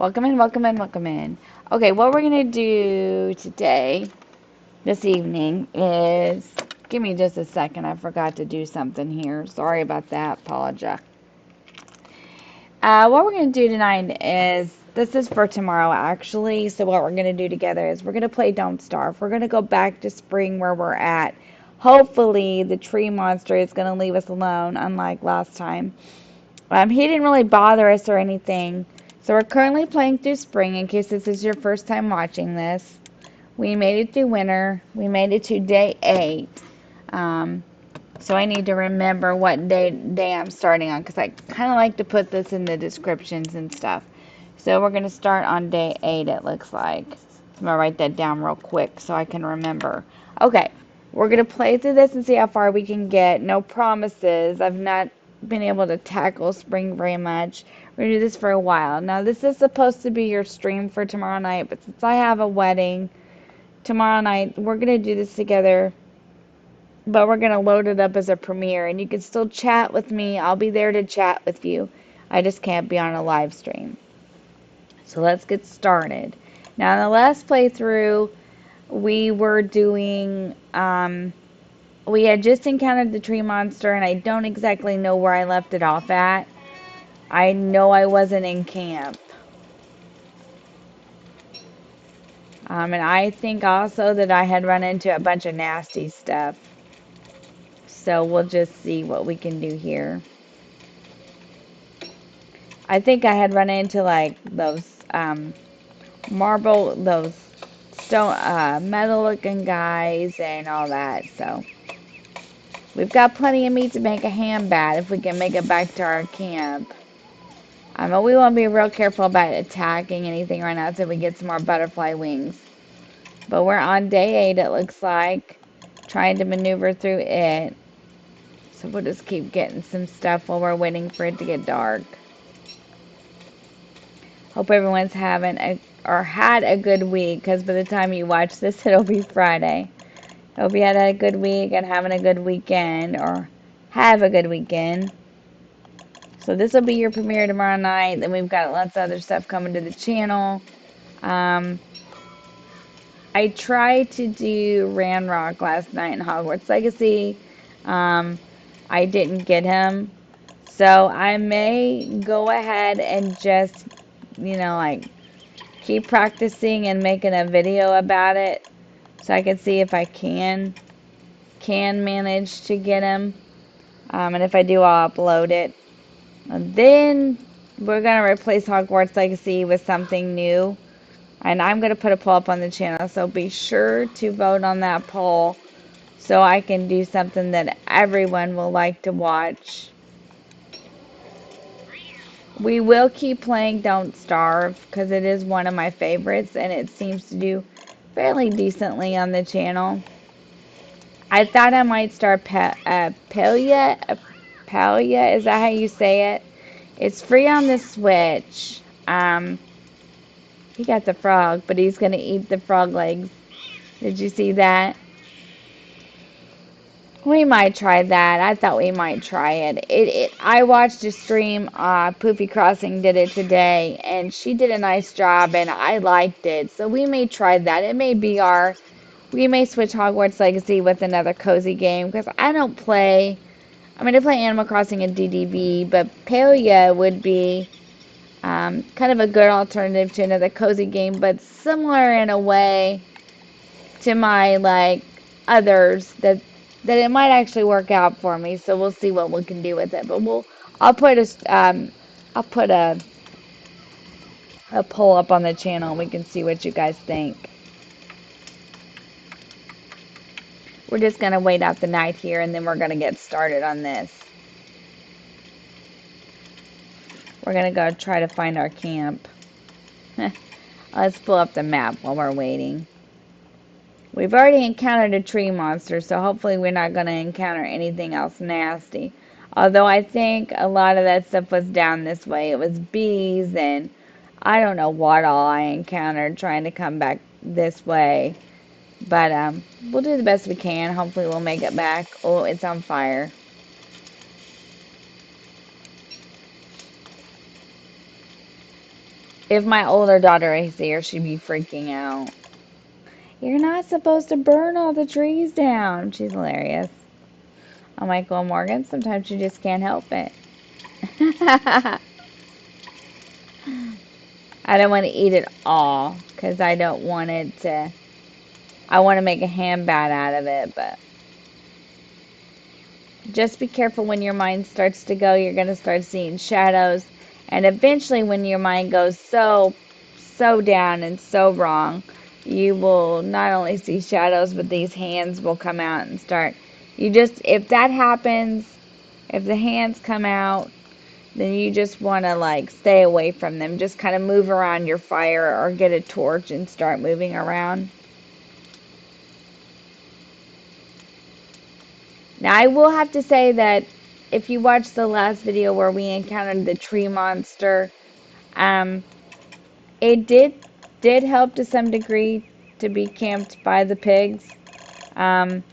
Welcome in, welcome in, welcome in. Okay, what we're going to do today, this evening, is... Give me just a second. I forgot to do something here. Sorry about that. Apologize. What we're going to do tonight is... This is for tomorrow, actually. So what we're going to do together is we're going to play Don't Starve. We're going to go back to spring where we're at. Hopefully, the tree monster is going to leave us alone, unlike last time. He didn't really bother us or anything. So we're currently playing through spring in case this is your first time watching this. We made it through winter. We made it to day 8. So I need to remember what day I'm starting on because I kind of like to put this in the descriptions and stuff. So we're going to start on day 8, it looks like. I'm going to write that down real quick so I can remember. Okay, we're going to play through this and see how far we can get. No promises. I've not been able to tackle spring very much. We're going to do this for a while. Now, this is supposed to be your stream for tomorrow night, but since I have a wedding tomorrow night, we're going to do this together. But we're going to load it up as a premiere, and you can still chat with me. I'll be there to chat with you. I just can't be on a live stream. So let's get started. Now, in the last playthrough, we were doing, we had just encountered the tree monster, and I don't exactly know where I left it off at. I know I wasn't in camp. And I think also that I had run into a bunch of nasty stuff. So we'll just see what we can do here. I think I had run into like those those stone, metal looking guys and all that. So we've got plenty of meat to make a ham bat if we can make it back to our camp. But we want to be real careful about attacking anything right now until we get some more butterfly wings. But we're on day 8, it looks like, trying to maneuver through it. So we'll just keep getting some stuff while we're waiting for it to get dark. Hope everyone's having had a good week, because by the time you watch this, it'll be Friday. Hope you had a good week and having a good weekend, or have a good weekend. So this will be your premiere tomorrow night. Then we've got lots of other stuff coming to the channel. I tried to do Ranrock last night in Hogwarts Legacy. I didn't get him. So I may go ahead and just, like keep practicing and making a video about it so I can see if I can manage to get him. And if I do, I'll upload it. And then we're going to replace Hogwarts Legacy with something new. And I'm going to put a poll up on the channel, so be sure to vote on that poll so I can do something that everyone will like to watch. We will keep playing Don't Starve because it is one of my favorites and it seems to do fairly decently on the channel. I thought I might start Palia. Palia, is that how you say it? It's free on the Switch. He got the frog, but he's going to eat the frog legs. Did you see that? We might try that. I thought we might try it. I watched a stream, Poofy Crossing did it today, and she did a nice job, and I liked it. So we may try that. It may be we may switch Hogwarts Legacy with another cozy game, because I don't play, I mean, I play Animal Crossing and DDB, but Palia would be kind of a good alternative to another cozy game, but similar in a way to my, like, others that it might actually work out for me. So we'll see what we can do with it. But I'll put a poll up on the channel and we can see what you guys think. We're just gonna wait out the night here and then we're gonna get started on this. We're gonna go try to find our camp. Let's pull up the map while we're waiting. We've already encountered a tree monster, so hopefully we're not going to encounter anything else nasty. Although I think a lot of that stuff was down this way. It was bees and I don't know what all I encountered trying to come back this way. But we'll do the best we can. Hopefully we'll make it back. Oh, it's on fire. If my older daughter is here, she'd be freaking out. You're not supposed to burn all the trees down. She's hilarious. I'm like, well, Morgan, sometimes you just can't help it. I don't want to eat it all because I don't want it to. I want to make a ham bat out of it, but just be careful when your mind starts to go. You're going to start seeing shadows. And eventually, when your mind goes so down and so wrong, you will not only see shadows, but these hands will come out and start. If that happens, if the hands come out, then you just want to like stay away from them. Just kind of move around your fire or get a torch and start moving around. Now, I will have to say that if you watched the last video where we encountered the tree monster, um, it did help to some degree to be camped by the pigs. Um,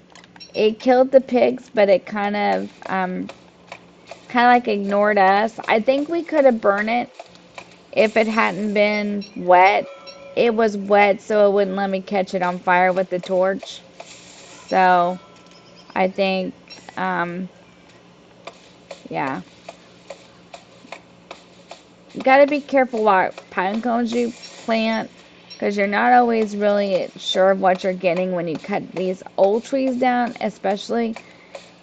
it killed the pigs, but it kind of like ignored us. I think we could have burned it if it hadn't been wet. It was wet, so it wouldn't let me catch it on fire with the torch. So I think, yeah. You got to be careful what pine cones you plant because you're not always really sure of what you're getting when you cut these old trees down, especially.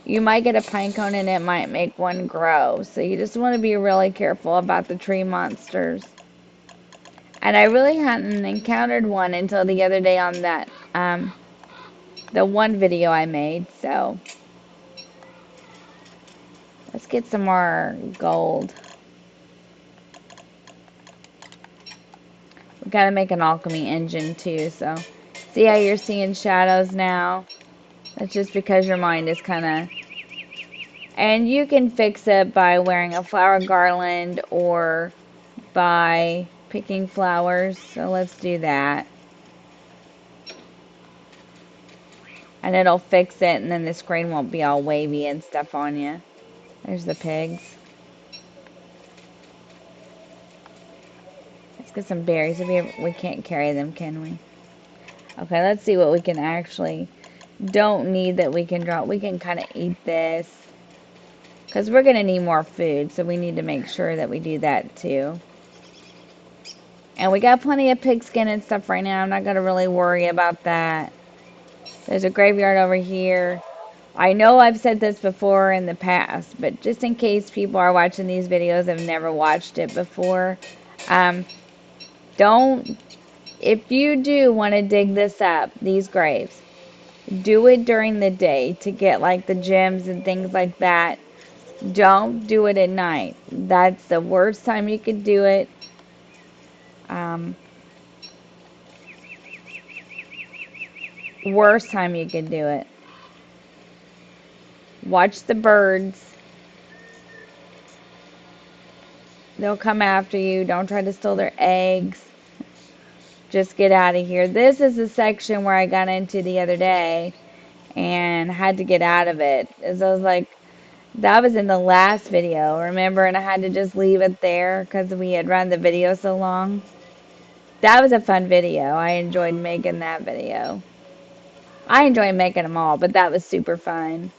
You might get a pine cone and it might make one grow. So you just want to be really careful about the tree monsters. And I really hadn't encountered one until the other day on that, the one video I made. So let's get some more gold. We gotta make an alchemy engine too, so see how you're seeing shadows now? That's just because your mind is kind of... And you can fix it by wearing a flower garland or by picking flowers, so let's do that. And it'll fix it, and then the screen won't be all wavy and stuff on you. There's the pigs. Let's get some berries. We can't carry them, can we? Okay, let's see what we can actually... Don't need that we can drop. We can kind of eat this. Because we're going to need more food, so we need to make sure that we do that too. And we got plenty of pigskin and stuff right now. I'm not going to really worry about that. There's a graveyard over here. I know I've said this before in the past, but just in case people are watching these videos and have never watched it before, don't... If you do want to dig this up, these graves, do it during the day to get like the gems and things like that. Don't do it at night. That's the worst time you could do it. Worst time you could do it. Watch the birds. They'll come after you. Don't try to steal their eggs. Just get out of here. This is the section where I got into the other day and had to get out of it. As I was like, that was in the last video, remember? And I had to just leave it there because we had run the video so long. That was a fun video. I enjoyed making that video. I enjoy making them all, but that was super fun.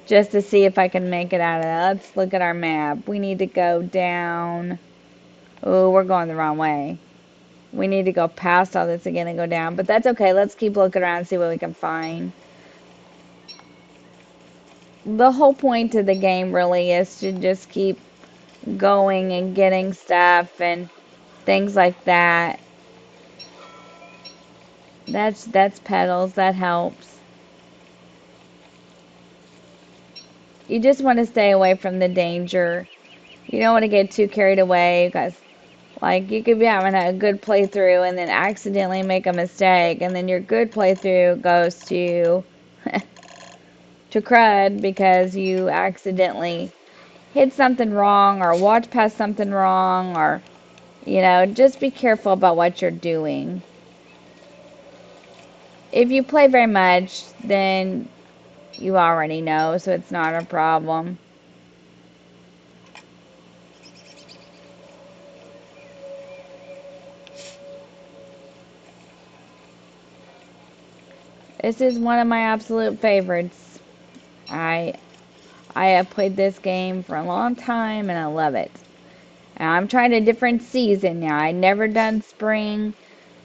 Just to see if I can make it out of that. Let's look at our map. We need to go down. Oh, we're going the wrong way. We need to go past all this again and go down. But that's okay. Let's keep looking around and see what we can find. The whole point of the game really is to just keep going and getting stuff and things like that. That's petals. That helps. You just want to stay away from the danger. You don't want to get too carried away because, like, you could be having a good playthrough and then accidentally make a mistake, and then your good playthrough goes to crud because you accidentally hit something wrong or walked past something wrong, or, you know, just be careful about what you're doing. If you play very much, then you already know, so it's not a problem. This is one of my absolute favorites. I I have played this game for a long time and I love it. And I'm trying a different season now. I never done spring,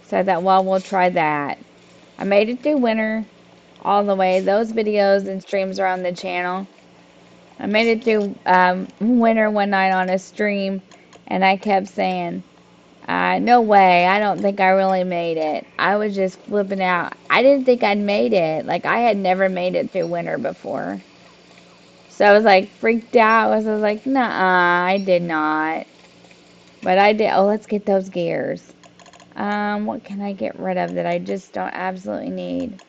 so I thought, well, we'll try that. I made it through winter all the way. Those videos and streams are on the channel. I made it through winter one night on a stream, and I kept saying, no way, I don't think I really made it. I was just flipping out. I didn't think I'd made it. Like, I had never made it through winter before. So I was like freaked out. I was like, nah, I did not. But I did. Oh, let's get those gears. What can I get rid of that I just don't absolutely need?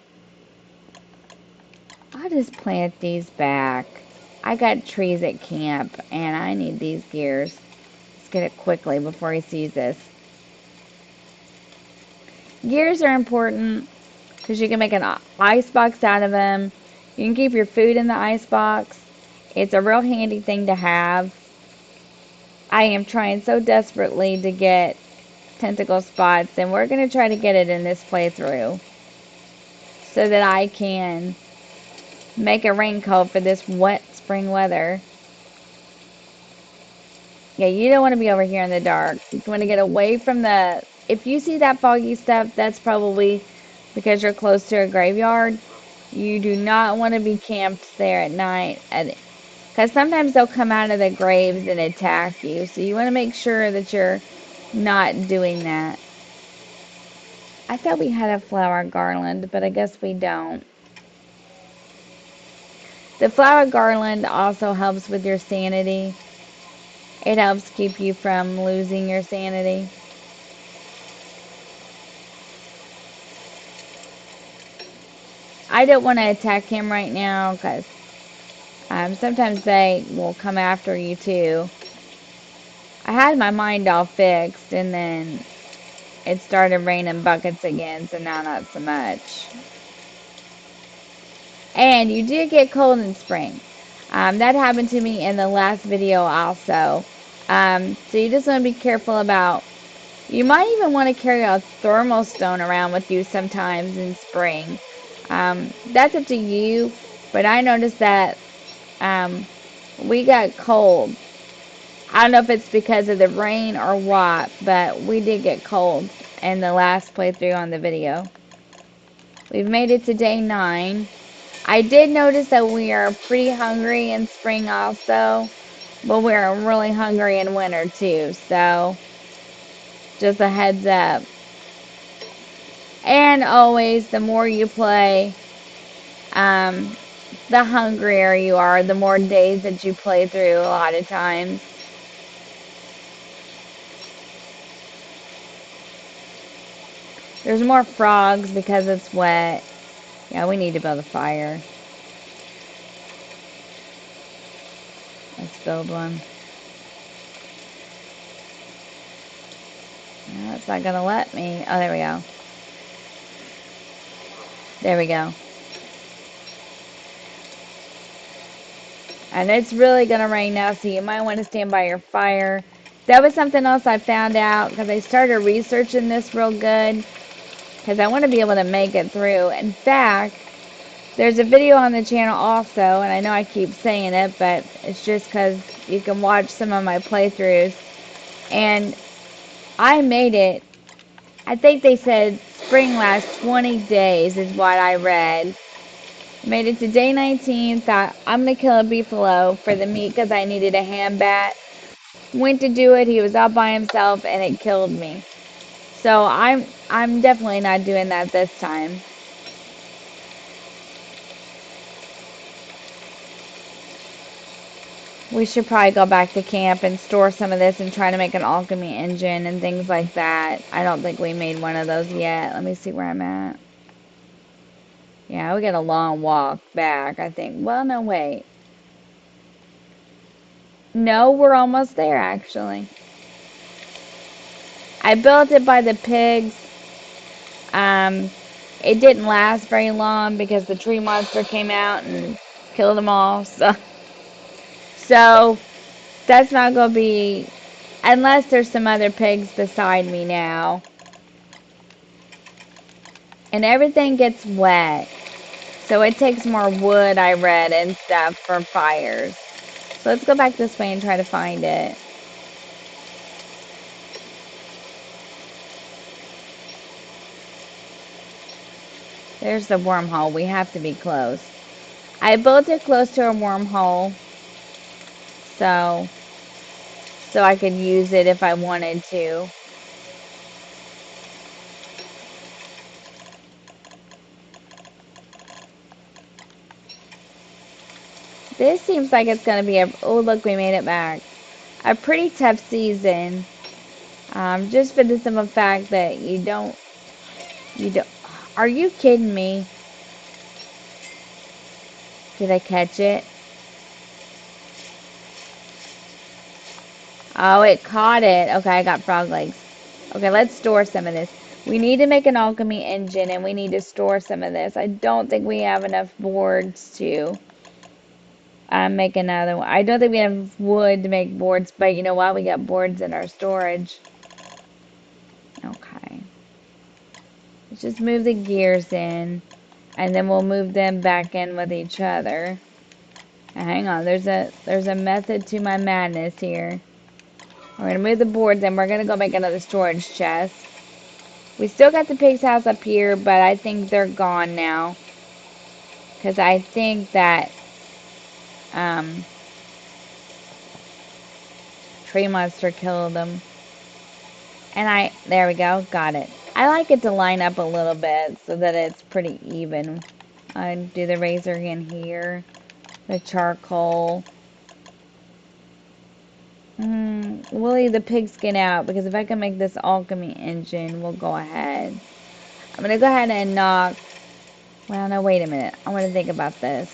I'll just plant these back. I got trees at camp, and I need these gears. Let's get it quickly before he sees us. Gears are important because you can make an ice box out of them. You can keep your food in the ice box. It's a real handy thing to have. I am trying so desperately to get tentacle spots, and we're going to try to get it in this playthrough so that I can make a raincoat for this wet spring weather. Yeah, you don't want to be over here in the dark. You want to get away from the... If you see that foggy stuff, that's probably because you're close to a graveyard. You do not want to be camped there at night. Because sometimes they'll come out of the graves and attack you. So you want to make sure that you're not doing that. I thought we had a flower garland, but I guess we don't. The flower garland also helps with your sanity. It helps keep you from losing your sanity. I don't want to attack him right now because sometimes they will come after you too. I had my mind all fixed and then it started raining buckets again, so now not so much. And you do get cold in spring. That happened to me in the last video also. So you just want to be careful about... You might even want to carry a thermal stone around with you sometimes in spring. That's up to you, but I noticed that we got cold. I don't know if it's because of the rain or what, but we did get cold in the last playthrough on the video. We've made it to day 9. I did notice that we are pretty hungry in spring also, but we're really hungry in winter too, so just a heads up. And always, the more you play, the hungrier you are, the more days that you play through a lot of times. There's more frogs because it's wet. Yeah, we need to build a fire. Let's build one. No, it's not going to let me. Oh, there we go. There we go. And it's really going to rain now, so you might want to stand by your fire. That was something else I found out because I started researching this real good because I want to be able to make it through. In fact, there's a video on the channel also, and I know I keep saying it, but it's just because you can watch some of my playthroughs. And I made it. I think they said spring lasts 20 days is what I read. Made it to day 19. Thought I'm going to kill a beefalo for the meat because I needed a ham bat. Went to do it. He was all by himself and it killed me. So I'm definitely not doing that this time. We should probably go back to camp and store some of this and try to make an alchemy engine and things like that. I don't think we made one of those yet. Let me see where I'm at. Yeah, we got a long walk back, I think. Well, no, wait. No, we're almost there, actually. I built it by the pigs. It didn't last very long because the tree monster came out and killed them all. So that's not going to be... Unless there's some other pigs beside me now. And everything gets wet. So it takes more wood, I read, and stuff for fires. So let's go back this way and try to find it. There's the wormhole. We have to be close. I built it close to a wormhole. So I could use it if I wanted to. This seems like it's going to be oh look, we made it back. A pretty tough season. Just for the simple fact that you don't, are you kidding me? Did I catch it? Oh, it caught it. Okay, I got frog legs. Okay, let's store some of this. We need to make an alchemy engine and we need to store some of this. I don't think we have enough boards to make another one. I don't think we have wood to make boards, but you know what? We got boards in our storage. Okay. Let's just move the gears in and then we'll move them back in with each other. Now, hang on, there's a method to my madness here. We're gonna move the boards and we're gonna go make another storage chest. We still got the pig's house up here, but I think they're gone now. Because I think that tree monster killed them. And there we go, got it. I like it to line up a little bit so that it's pretty even. I do the razor in here, the charcoal. We'll leave the pigskin out because if I can make this alchemy engine, we'll go ahead. I'm going to go ahead and knock. Well, no, wait a minute. I want to think about this.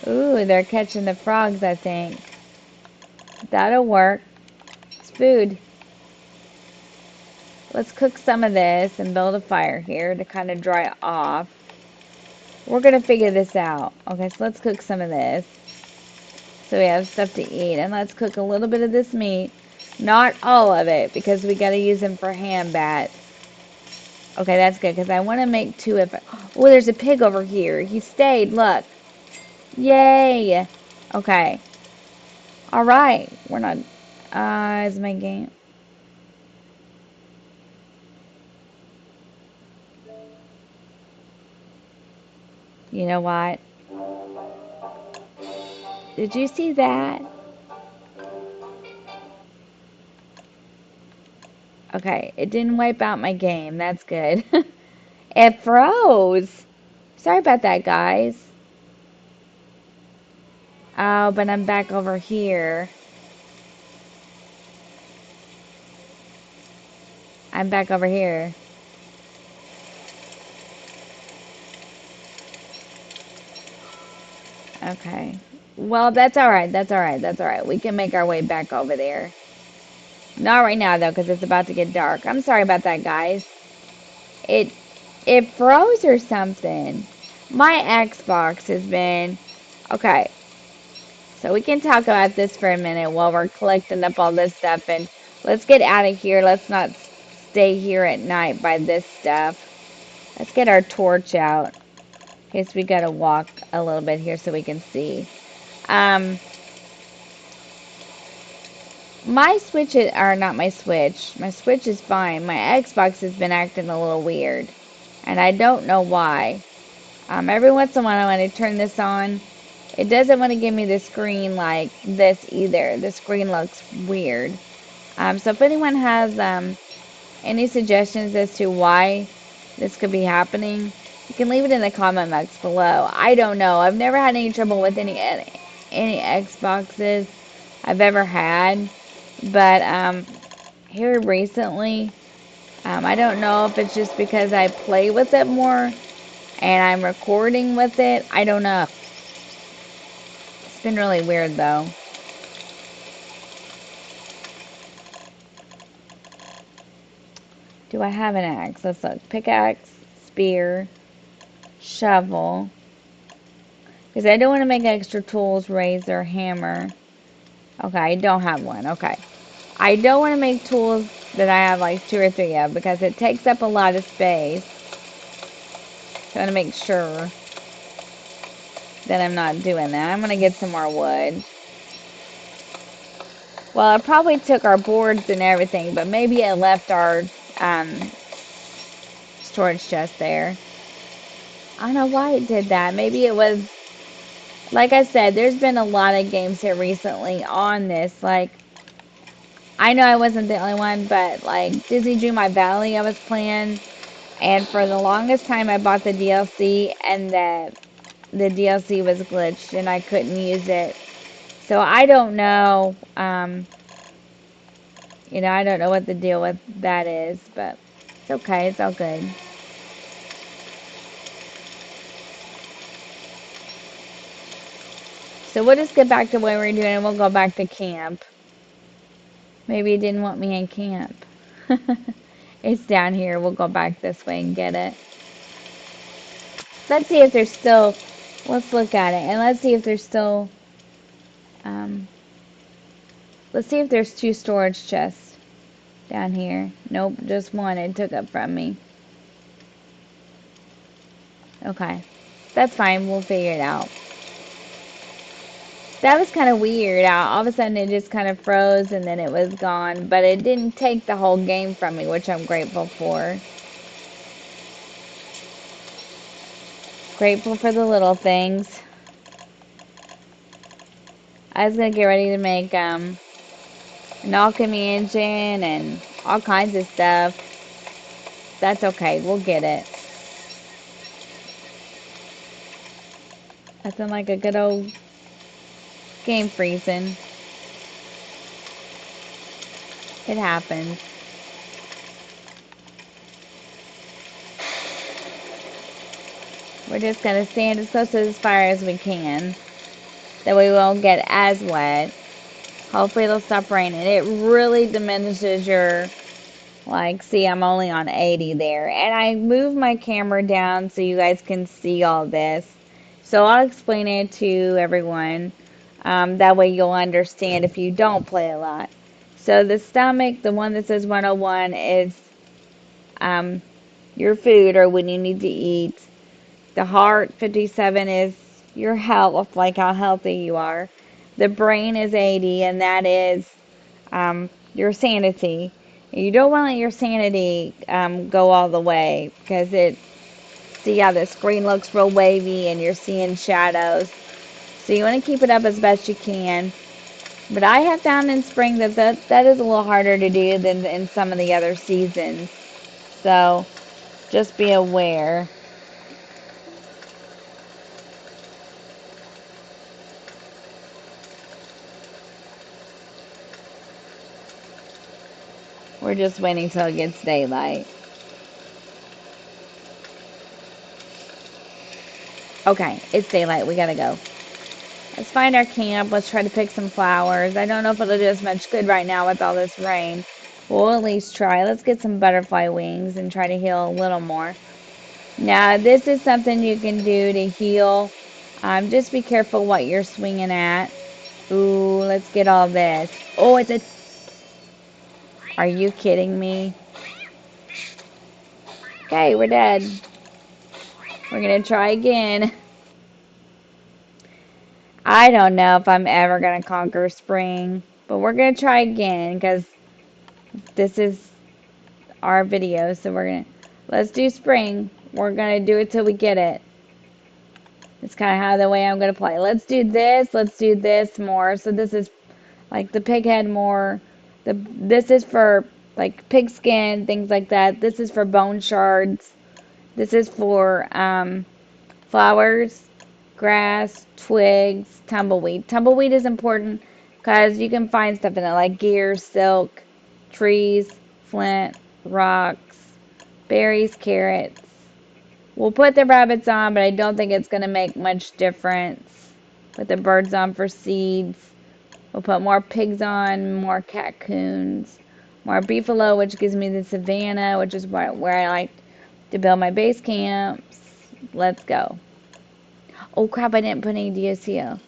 Ooh, they're catching the frogs, I think. That'll work. It's food. Let's cook some of this and build a fire here to kind of dry off. We're going to figure this out. Okay, so let's cook some of this so we have stuff to eat. And let's cook a little bit of this meat. Not all of it because we got to use them for ham bats. Okay, that's good because I want to make two of it. Oh, there's a pig over here. He stayed. Look. Yay. Okay. All right. We're not. Is my game. You know what? Did you see that? Okay, it didn't wipe out my game. That's good. It froze. Sorry about that, guys. Oh, but I'm back over here. I'm back over here. Okay. Well, that's all right. That's all right. That's all right. We can make our way back over there. Not right now, though, because it's about to get dark. I'm sorry about that, guys. It it froze or something. My Xbox has been... Okay, so we can talk about this for a minute while we're collecting up all this stuff. And let's get out of here. Let's not stay here at night by this stuff. Let's get our torch out. In case we gotta walk a little bit here so we can see. My Switch is, or not my Switch is fine. My Xbox has been acting a little weird. And I don't know why. Every once in a while when I turn this on, it doesn't want to give me the screen like this either. The screen looks weird. So if anyone has any suggestions as to why this could be happening, you can leave it in the comment box below. I don't know. I've never had any trouble with any Xboxes I've ever had. But here recently, I don't know if it's just because I play with it more and I'm recording with it. I don't know. It's been really weird though. Do I have an axe? Let's look. Pickaxe, spear, shovel. Because I don't want to make extra tools, razor, hammer. Okay, I don't have one. Okay. I don't want to make tools, that I have like 2 or 3 of because it takes up a lot of space. So I want to make sure that I'm not doing that. I'm going to get some more wood. Well, I probably took our boards and everything, but maybe it left our um, storage chest there. I don't know why it did that. Maybe it was, like I said, there's been a lot of games here recently on this. Like, I know I wasn't the only one, but like Disney Dream My Valley I was playing, and for the longest time I bought the DLC, and the DLC was glitched and I couldn't use it. So I don't know, I don't know what the deal with that is, but it's okay. It's all good. So we'll just get back to what we're doing and we'll go back to camp. Maybe it didn't want me in camp. It's down here. We'll go back this way and get it. Let's see if there's still, let's look at it and let's see if there's still, um, let's see if there's 2 storage chests down here. Nope, just one it took up from me. Okay, that's fine. We'll figure it out. That was kind of weird. All of a sudden, it just kind of froze and then it was gone. But it didn't take the whole game from me, which I'm grateful for. Grateful for the little things. I was going to get ready to make an alchemy engine and all kinds of stuff. That's okay. We'll get it. Nothing like a good old game freezing. It happens. We're just going to stand as close to this fire as we can. That we won't get as wet. Hopefully it'll stop raining. It really diminishes your, like, see, I'm only on 80 there. And I moved my camera down so you guys can see all this. So I'll explain it to everyone. That way you'll understand if you don't play a lot. So the stomach, the one that says 101, is your food or when you need to eat. The heart, 57, is your health, like how healthy you are. The brain is 80, and that is your sanity. You don't want to let your sanity go all the way because see how the screen looks real wavy and you're seeing shadows. So you want to keep it up as best you can. But I have found in spring that is a little harder to do than in some of the other seasons. So just be aware. We're just waiting till it gets daylight. Okay, it's daylight. We gotta go. Let's find our camp. Let's try to pick some flowers. I don't know if it'll do as much good right now with all this rain. We'll at least try. Let's get some butterfly wings and try to heal a little more. Now, this is something you can do to heal. Just be careful what you're swinging at. Ooh, let's get all this. Oh, it's a... Are you kidding me? Okay, we're dead. We're gonna try again. I don't know if I'm ever gonna conquer spring, but we're gonna try again because this is our video. So let's do spring. We're gonna do it till we get it. It's kind of how the way I'm gonna play. Let's do this. Let's do this more. So this is like the pig head more. This is for like pig skin, things like that. This is for bone shards. This is for flowers, grass, twigs, tumbleweed. Tumbleweed is important because you can find stuff in it like gears, silk, trees, flint, rocks, berries, carrots. We'll put the rabbits on, but I don't think it's going to make much difference. Put the birds on for seeds. We'll put more pigs on, more raccoons, more beefalo, which gives me the savannah, which is where I like to build my base camps. Let's go. Oh crap, I didn't put any DLC.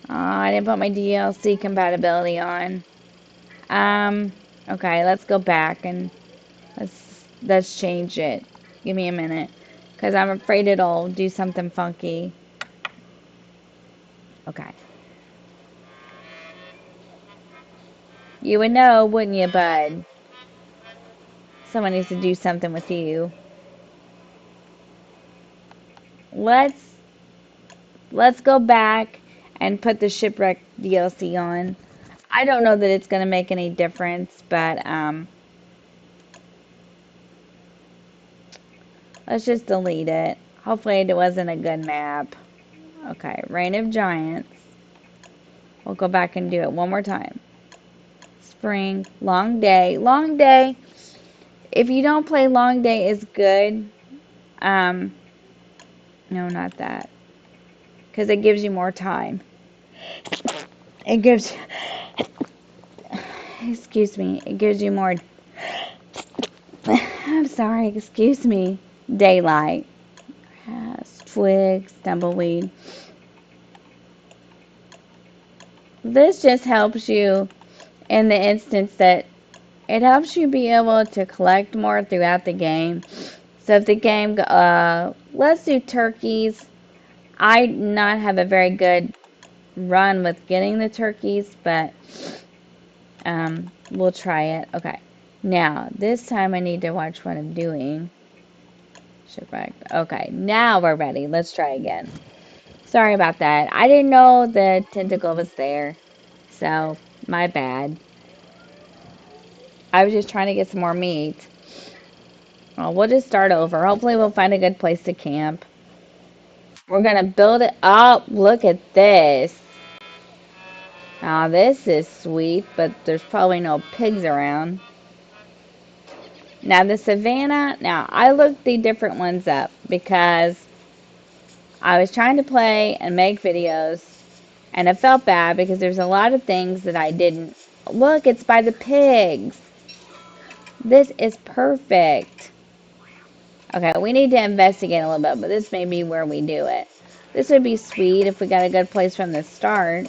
I didn't put my DLC compatibility on. Okay, let's go back and let's change it. Give me a minute, because I'm afraid it'll do something funky. Okay. You would know, wouldn't you, bud? Someone needs to do something with you. Let's let's go back and put the shipwreck DLC on. I don't know that it's gonna make any difference, but let's just delete it. Hopefully it wasn't a good map. Okay, Reign of Giants. We'll go back and do it one more time. Spring, long day, long day. If you don't play long day is good. Um, no, not that. Because it gives you more time. It gives, excuse me, it gives you more, I'm sorry, excuse me, daylight. Twigs, tumbleweed. This just helps you in the instance that it helps you be able to collect more throughout the game. So if the game, let's do turkeys. I not have a very good run with getting the turkeys, but we'll try it. Okay. Now, this time I need to watch what I'm doing. Shipwreck. Okay, now we're ready. Let's try again. Sorry about that. I didn't know the tentacle was there. So, my bad. I was just trying to get some more meat. Well, we'll just start over. Hopefully we'll find a good place to camp. We're gonna build it up. Look at this. Now this is sweet, but there's probably no pigs around. Now the savannah, now I looked the different ones up because I was trying to play and make videos and I felt bad because there's a lot of things that I didn't. Look, it's by the pigs. This is perfect. Okay, we need to investigate a little bit, but this may be where we do it. This would be sweet if we got a good place from the start.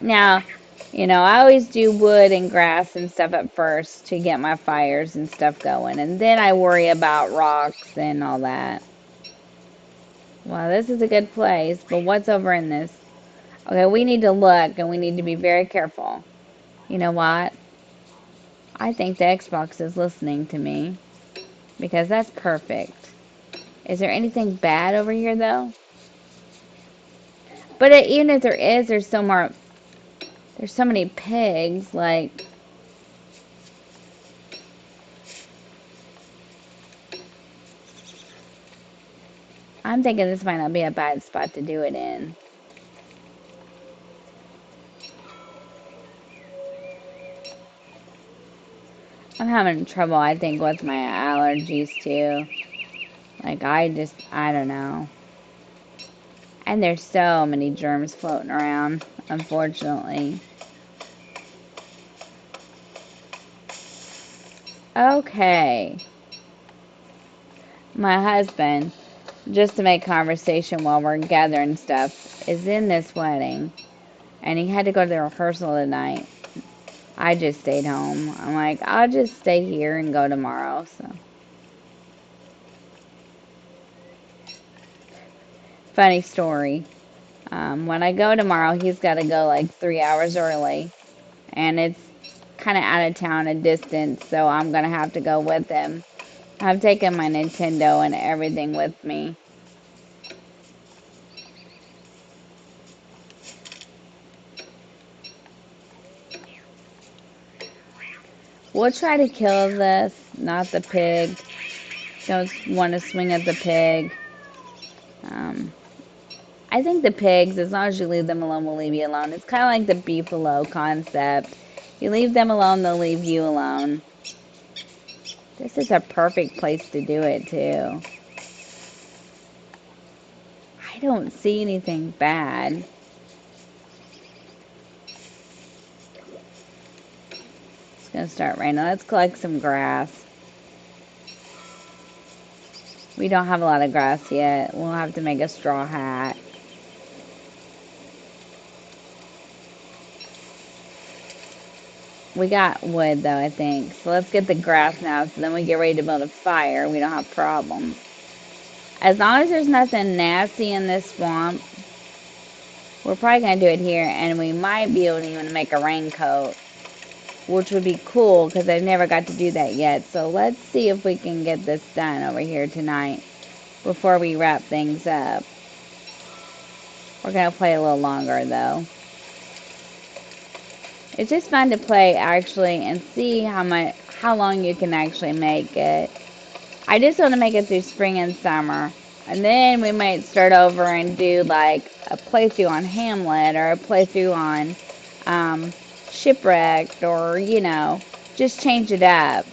Now, I always do wood and grass and stuff at first to get my fires and stuff going, and then I worry about rocks and all that. Well, this is a good place, but what's over in this? Okay, we need to look and we need to be very careful. You know what? I think the Xbox is listening to me because that's perfect. Is there anything bad over here though? But even if there is, there's so more. There's so many pigs. Like, I'm thinking this might not be a bad spot to do it in. I'm having trouble, I think, with my allergies too. Like, I don't know. And there's so many germs floating around, unfortunately. Okay. My husband, just to make conversation while we're gathering stuff, is in this wedding. And he had to go to the rehearsal tonight. I just stayed home. I'm like, I'll just stay here and go tomorrow, so. Funny story. When I go tomorrow, he's got to go like 3 hours early. And it's kind of out of town a distance, so I'm going to have to go with him. I've taken my Nintendo and everything with me. We'll try to kill this, not the pig. Don't want to swing at the pig. Um, I think the pigs, as long as you leave them alone, will leave you alone. It's kind of like the beefalo concept. You leave them alone, they'll leave you alone. This is a perfect place to do it, too. I don't see anything bad. It's going to start raining. Let's collect some grass. We don't have a lot of grass yet. We'll have to make a straw hat. We got wood though, I think. So let's get the grass now so then we get ready to build a fire. We don't have problems. As long as there's nothing nasty in this swamp, we're probably going to do it here. And we might be able to even make a raincoat, which would be cool because I've never got to do that yet. So let's see if we can get this done over here tonight before we wrap things up. We're going to play a little longer though. It's just fun to play actually and see how long you can actually make it. I just want to make it through spring and summer. And then we might start over and do like a playthrough on Hamlet or a playthrough on Shipwrecked, or just change it up.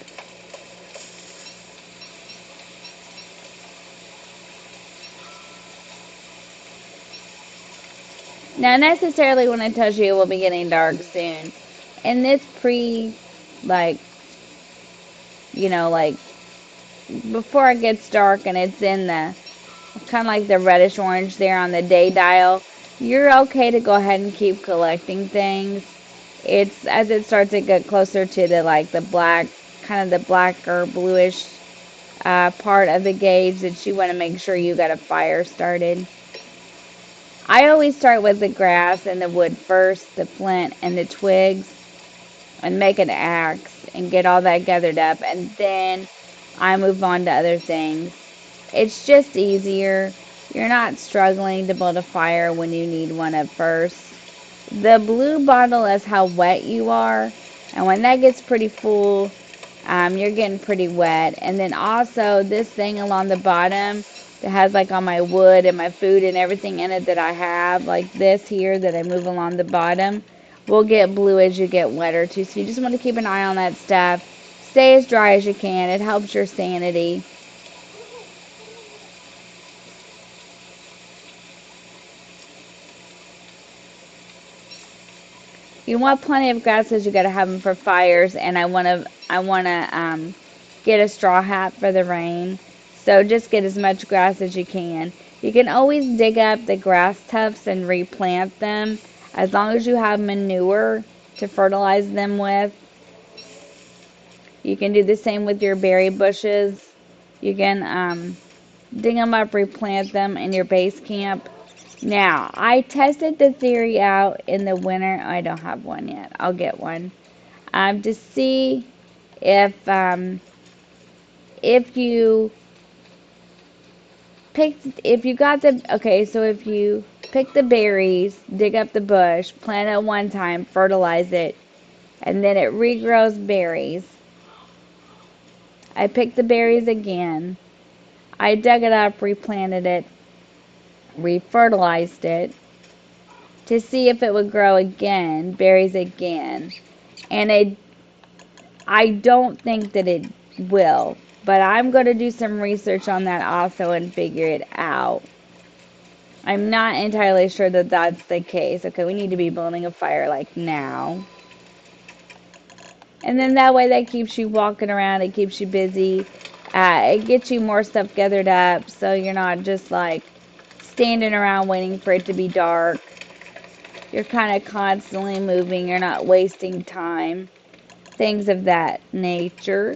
Now necessarily when I tells you it will be getting dark soon. And it's like, like before it gets dark and it's in the kind of like the reddish orange there on the day dial, you're okay to go ahead and keep collecting things. It's as it starts to get closer to the black, kind of the black or bluish part of the gauge that you want to make sure you got a fire started. I always start with the grass and the wood first, the flint and the twigs, and make an axe and get all that gathered up, and then I move on to other things. It's just easier. You're not struggling to build a fire when you need one at first. The blue bottle is how wet you are, and when that gets pretty full, you're getting pretty wet. And then also this thing along the bottom that has like all my wood and my food and everything in it that I have, like this here that I move along the bottom, will get blue as you get wetter too. So you just want to keep an eye on that stuff. Stay as dry as you can. It helps your sanity. You want plenty of grass because you got to have them for fires, and I want to get a straw hat for the rain. So just get as much grass as you can. You can always dig up the grass tufts and replant them as long as you have manure to fertilize them with. You can do the same with your berry bushes. You can dig them up, replant them in your base camp. Now, I tested the theory out in the winter. I don't have one yet. I'll get one. To see if you if you got the, okay, so if you pick the berries, dig up the bush, plant it one time, fertilize it, and then it regrows berries. I picked the berries again. I dug it up, replanted it, refertilized it to see if it would grow again, berries again. And I don't think that it will, but I'm going to do some research on that also and figure it out. I'm not entirely sure that that's the case. Okay, we need to be building a fire like now. And then that way that keeps you walking around, it keeps you busy. It gets you more stuff gathered up so you're not just like standing around waiting for it to be dark. You're kind of constantly moving, you're not wasting time. Things of that nature.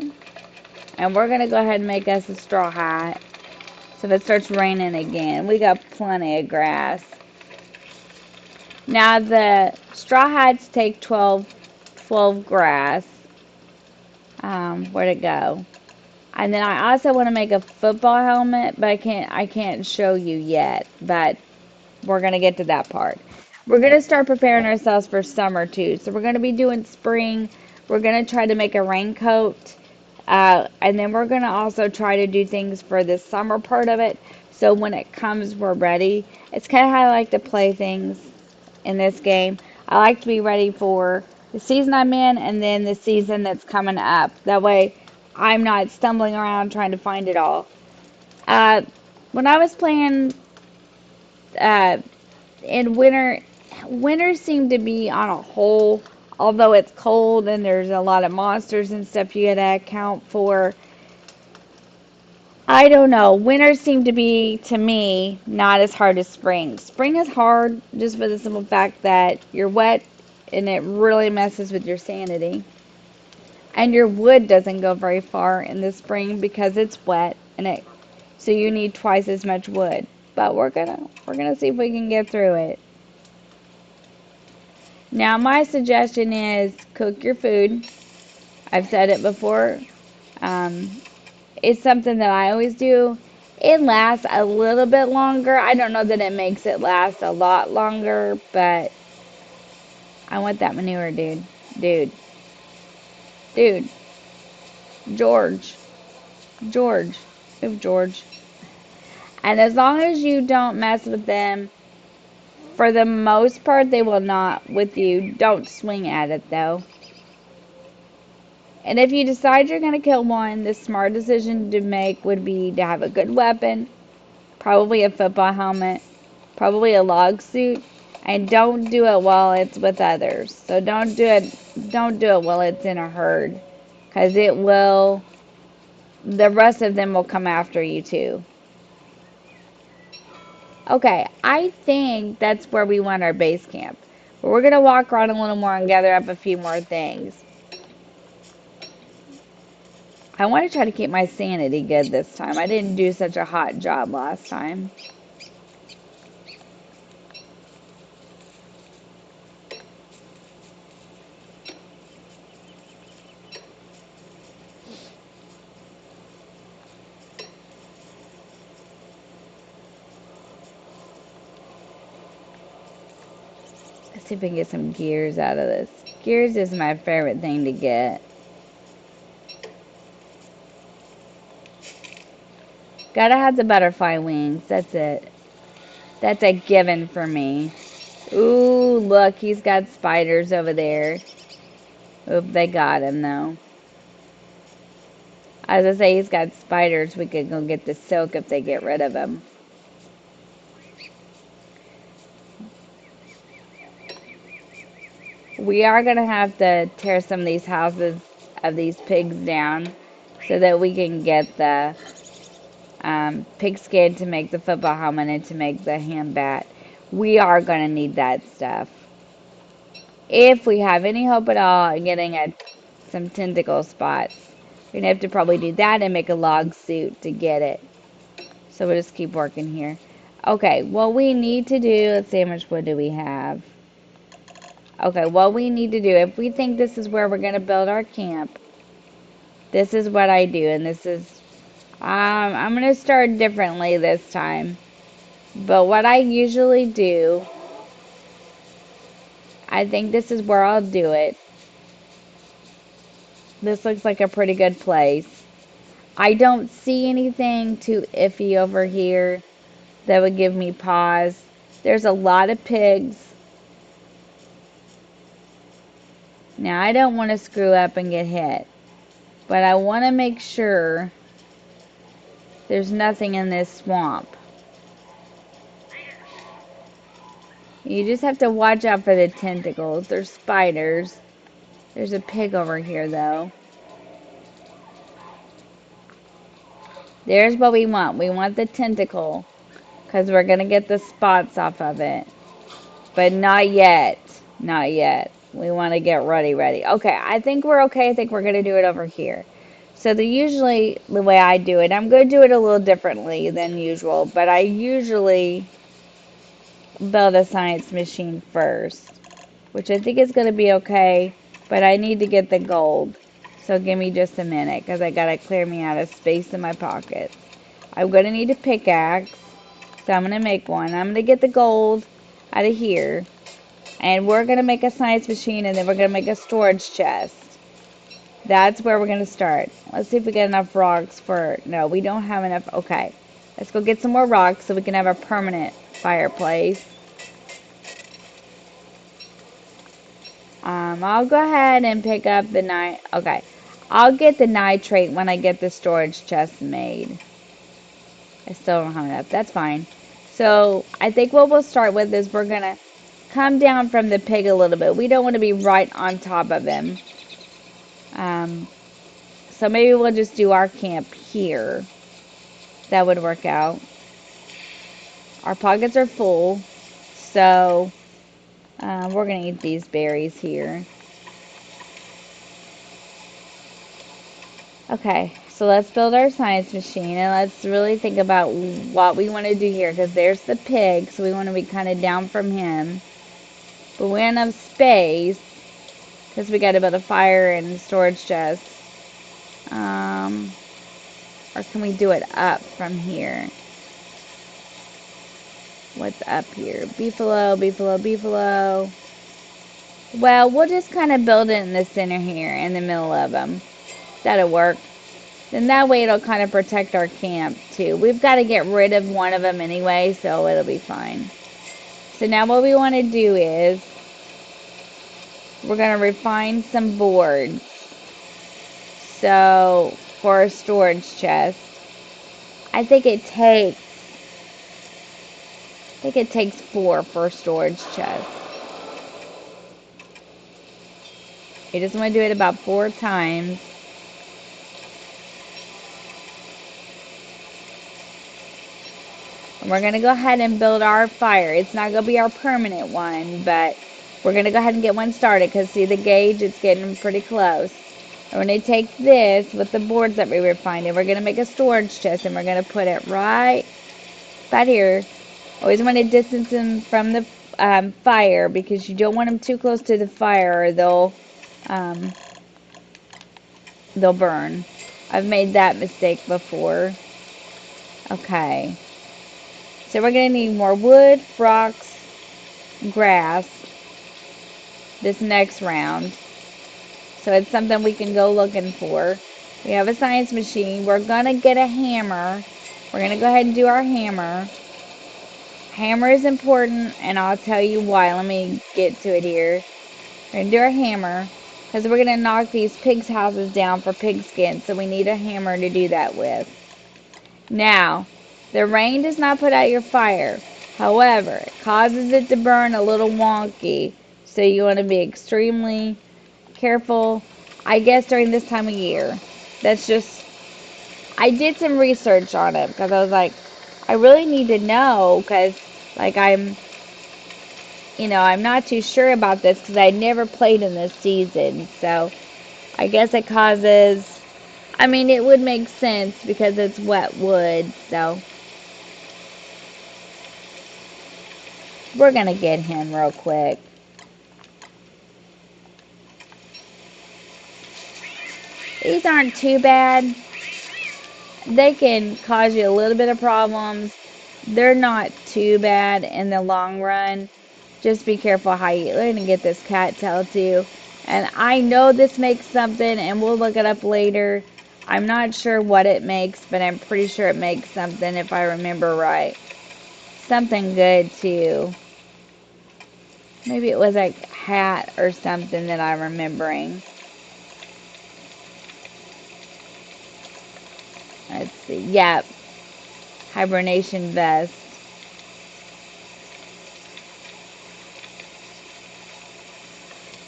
And we're going to go ahead and make us a straw hat. So if it starts raining again, we got plenty of grass. Now the straw hats take 12 grass. Where'd it go? And then I also want to make a football helmet, but I can't show you yet. But we're going to get to that part. We're going to start preparing ourselves for summer too. So we're going to be doing spring. We're going to try to make a raincoat. And then we're going to also try to do things for the summer part of it. So when it comes, we're ready. It's kind of how I like to play things in this game. I like to be ready for the season I'm in and then the season that's coming up. That way I'm not stumbling around trying to find it all. When I was playing in winter seemed to be on a whole, although it's cold and there's a lot of monsters and stuff you gotta account for. I don't know. Winter seemed to be, to me, not as hard as spring. Spring is hard just for the simple fact that you're wet and it really messes with your sanity. And your wood doesn't go very far in the spring because it's wet and it so you need twice as much wood. But we're gonna see if we can get through it. Now my suggestion is cook your food. I've said it before. Um, it's something that I always do. It lasts a little bit longer. I don't know that it makes it last a lot longer, but I want that manure, dude. Dude. Dude. George. George. Move, George. And as long as you don't mess with them, for the most part, they will not with you. Don't swing at it, though. And if you decide you're going to kill one, the smart decision to make would be to have a good weapon, probably a football helmet, probably a log suit, and don't do it while it's with others. So don't do it while it's in a herd, because the rest of them will come after you too. Okay, I think that's where we want our base camp. But we're going to walk around a little more and gather up a few more things. I want to try to keep my sanity good this time. I didn't do such a hot job last time. Let's see if we can get some gears out of this. Gears is my favorite thing to get. Gotta have the butterfly wings. That's it. That's a given for me. Ooh, look, he's got spiders over there. Oop, they got him though. As I say, he's got spiders. We could go get the silk if they get rid of him. We are gonna have to tear some of these houses of these pigs down so that we can get the pig skin to make the football helmet and to make the hand bat. We are going to need that stuff. If we have any hope at all in getting some tentacle spots, we're going to have to probably do that and make a log suit to get it. So we'll just keep working here. Okay, what we need to do, let's see how much wood do we have. Okay, what we need to do, if we think this is where we're going to build our camp, this is what I do, and this is, I'm going to start differently this time. But what I usually do, I think this is where I'll do it. This looks like a pretty good place. I don't see anything too iffy over here that would give me pause. There's a lot of pigs. Now, I don't want to screw up and get hit, but I want to make sure there's nothing in this swamp. You just have to watch out for the tentacles. There's spiders. There's a pig over here, though. There's what we want. We want the tentacle, because we're going to get the spots off of it. But not yet. Not yet. We want to get ready. Okay, I think we're okay. I think we're going to do it over here. So usually the way I do it, I'm going to do it a little differently than usual, but I usually build a science machine first, which I think is going to be okay, but I need to get the gold. So give me just a minute, because I got to clear me out of space in my pockets. I'm going to need a pickaxe, so I'm going to make one. I'm going to get the gold out of here, and we're going to make a science machine, and then we're going to make a storage chest. That's where we're going to start. Let's see if we get enough rocks for... No, we don't have enough. Okay. Let's go get some more rocks so we can have a permanent fireplace. I'll go ahead and pick up the night. Okay. I'll get the nitrate when I get the storage chest made. I still don't have enough. That's fine. So, I think what we'll start with is we're going to come down from the pig a little bit. We don't want to be right on top of him. So maybe we'll just do our camp here. That would work out. Our pockets are full. So, we're going to eat these berries here. Okay, so let's build our science machine and let's really think about what we want to do here because there's the pig, so we want to be kind of down from him. But we have enough space because we got to build a fire and storage chest. Or can we do it up from here? What's up here? Beefalo, beefalo, beefalo. Well, we'll just kind of build it in the center here, in the middle of them. That'll work. Then that way it'll kind of protect our camp too. We've got to get rid of one of them anyway, so it'll be fine. So now what we want to do is we're going to refine some boards. So for a storage chest, I think it takes 4 for a storage chest. You just want to do it about 4 times. And we're going to go ahead and build our fire. It's not going to be our permanent one, but we're going to go ahead and get one started because see the gauge, it's getting pretty close. And we're going to take this with the boards that we refined and we're going to make a storage chest and we're going to put it right about here. Always want to distance them from the fire because you don't want them too close to the fire or they'll burn. I've made that mistake before. Okay. So we're going to need more wood, rocks, grass this next round. So it's something we can go looking for. We have a science machine. We're going to get a hammer. We're going to go ahead and do our hammer. Hammer is important, and I'll tell you why. Let me get to it here. We're going to do our hammer because we're going to knock these pigs' houses down for pigskin, so we need a hammer to do that with. Now, the rain does not put out your fire. However, it causes it to burn a little wonky, so you want to be extremely careful, I guess, during this time of year. That's just, I did some research on it because I was like, I really need to know because, like, I'm not too sure about this because I never played in this season. So, I guess it causes, I mean, it would make sense because it's wet wood. So, we're going to get him real quick. These aren't too bad. They can cause you a little bit of problems. They're not too bad in the long run. Just be careful how you, we're going to get this cattail too. And I know this makes something and we'll look it up later. I'm not sure what it makes, but I'm pretty sure it makes something if I remember right. Something good too. Maybe it was like hat or something that I'm remembering. Let's see. Yep. Hibernation vest.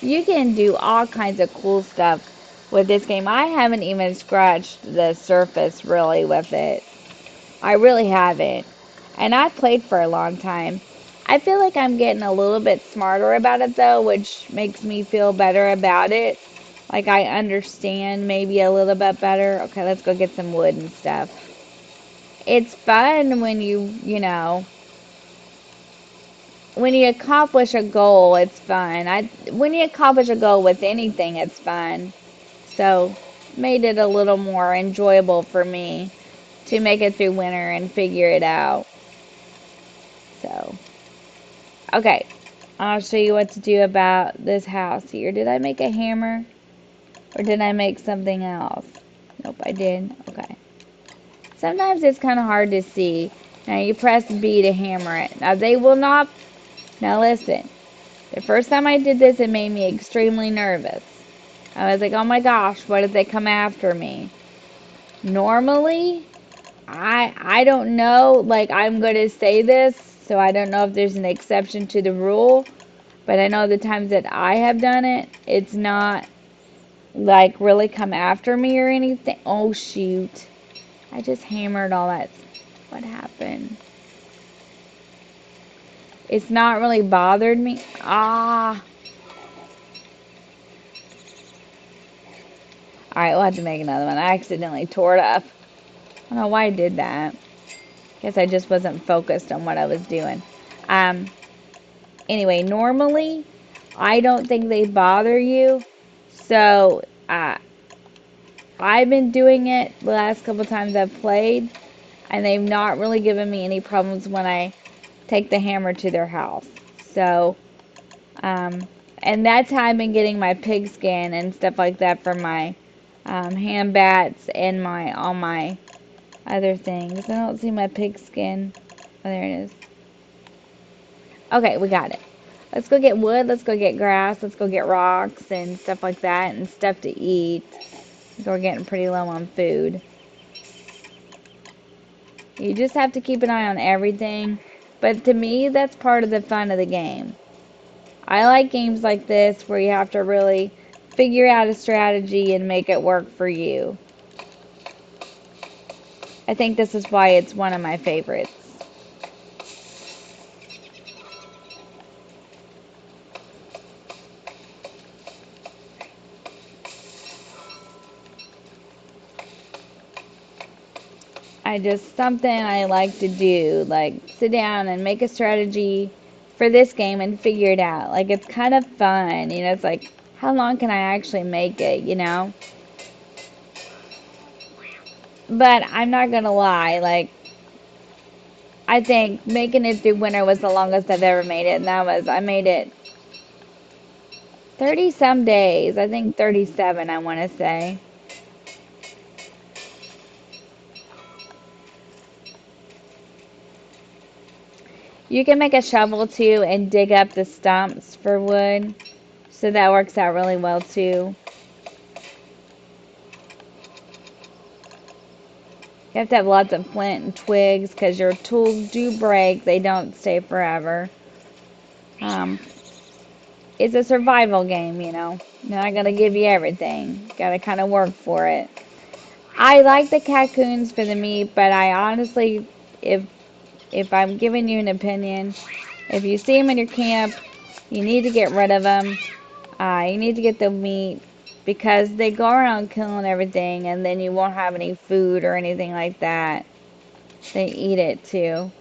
You can do all kinds of cool stuff with this game. I haven't even scratched the surface really with it. I really haven't. And I've played for a long time. I feel like I'm getting a little bit smarter about it though, which makes me feel better about it. Like I understand maybe a little bit better. Okay, let's go get some wood and stuff. It's fun when when you accomplish a goal, it's fun. When you accomplish a goal with anything, it's fun. So, made it a little more enjoyable for me to make it through winter and figure it out. So, okay. I'll show you what to do about this house here. Did I make a hammer? Or did I make something else? Nope, I did. Okay. Sometimes it's kind of hard to see. Now you press B to hammer it. Now they will not. Now listen. The first time I did this, it made me extremely nervous. I was like, oh my gosh, what if they come after me? Normally, I don't know. Like, I'm going to say this, so I don't know if there's an exception to the rule. But I know the times that I have done it, it's not, like, really come after me or anything. Oh, shoot. I just hammered all that. What happened? It's not really bothered me. Ah. Alright, we'll have to make another one. I accidentally tore it up. I don't know why I did that. Guess I just wasn't focused on what I was doing. Um, anyway, normally, I don't think they bother you. So, I've been doing it the last couple times I've played, and they've not really given me any problems when I take the hammer to their house. So, um, and that's how I've been getting my pig skin and stuff like that for my hand bats and all my other things. I don't see my pig skin. Oh, there it is. Okay, we got it. Let's go get wood. Let's go get grass. Let's go get rocks and stuff like that and stuff to eat. We're getting pretty low on food. You just have to keep an eye on everything. But to me, that's part of the fun of the game. I like games like this where you have to really figure out a strategy and make it work for you. I think this is why it's one of my favorites. Something I like to do, like sit down and make a strategy for this game and figure it out. Like it's kind of fun, it's like how long can I actually make it? But I'm not gonna lie, like I think making it through winter was the longest I've ever made it, and I made it 30 some days. I think 37, I want to say. You can make a shovel too and dig up the stumps for wood. So that works out really well too. You have to have lots of flint and twigs because your tools do break. They don't stay forever. Um, it's a survival game. They're not going to give you everything. Got to kind of work for it. I like the cocoons for the meat, but I honestly, if I'm giving you an opinion, if you see them in your camp, you need to get rid of them. You need to get the meat because they go around killing everything, and then you won't have any food or anything like that. They eat it too.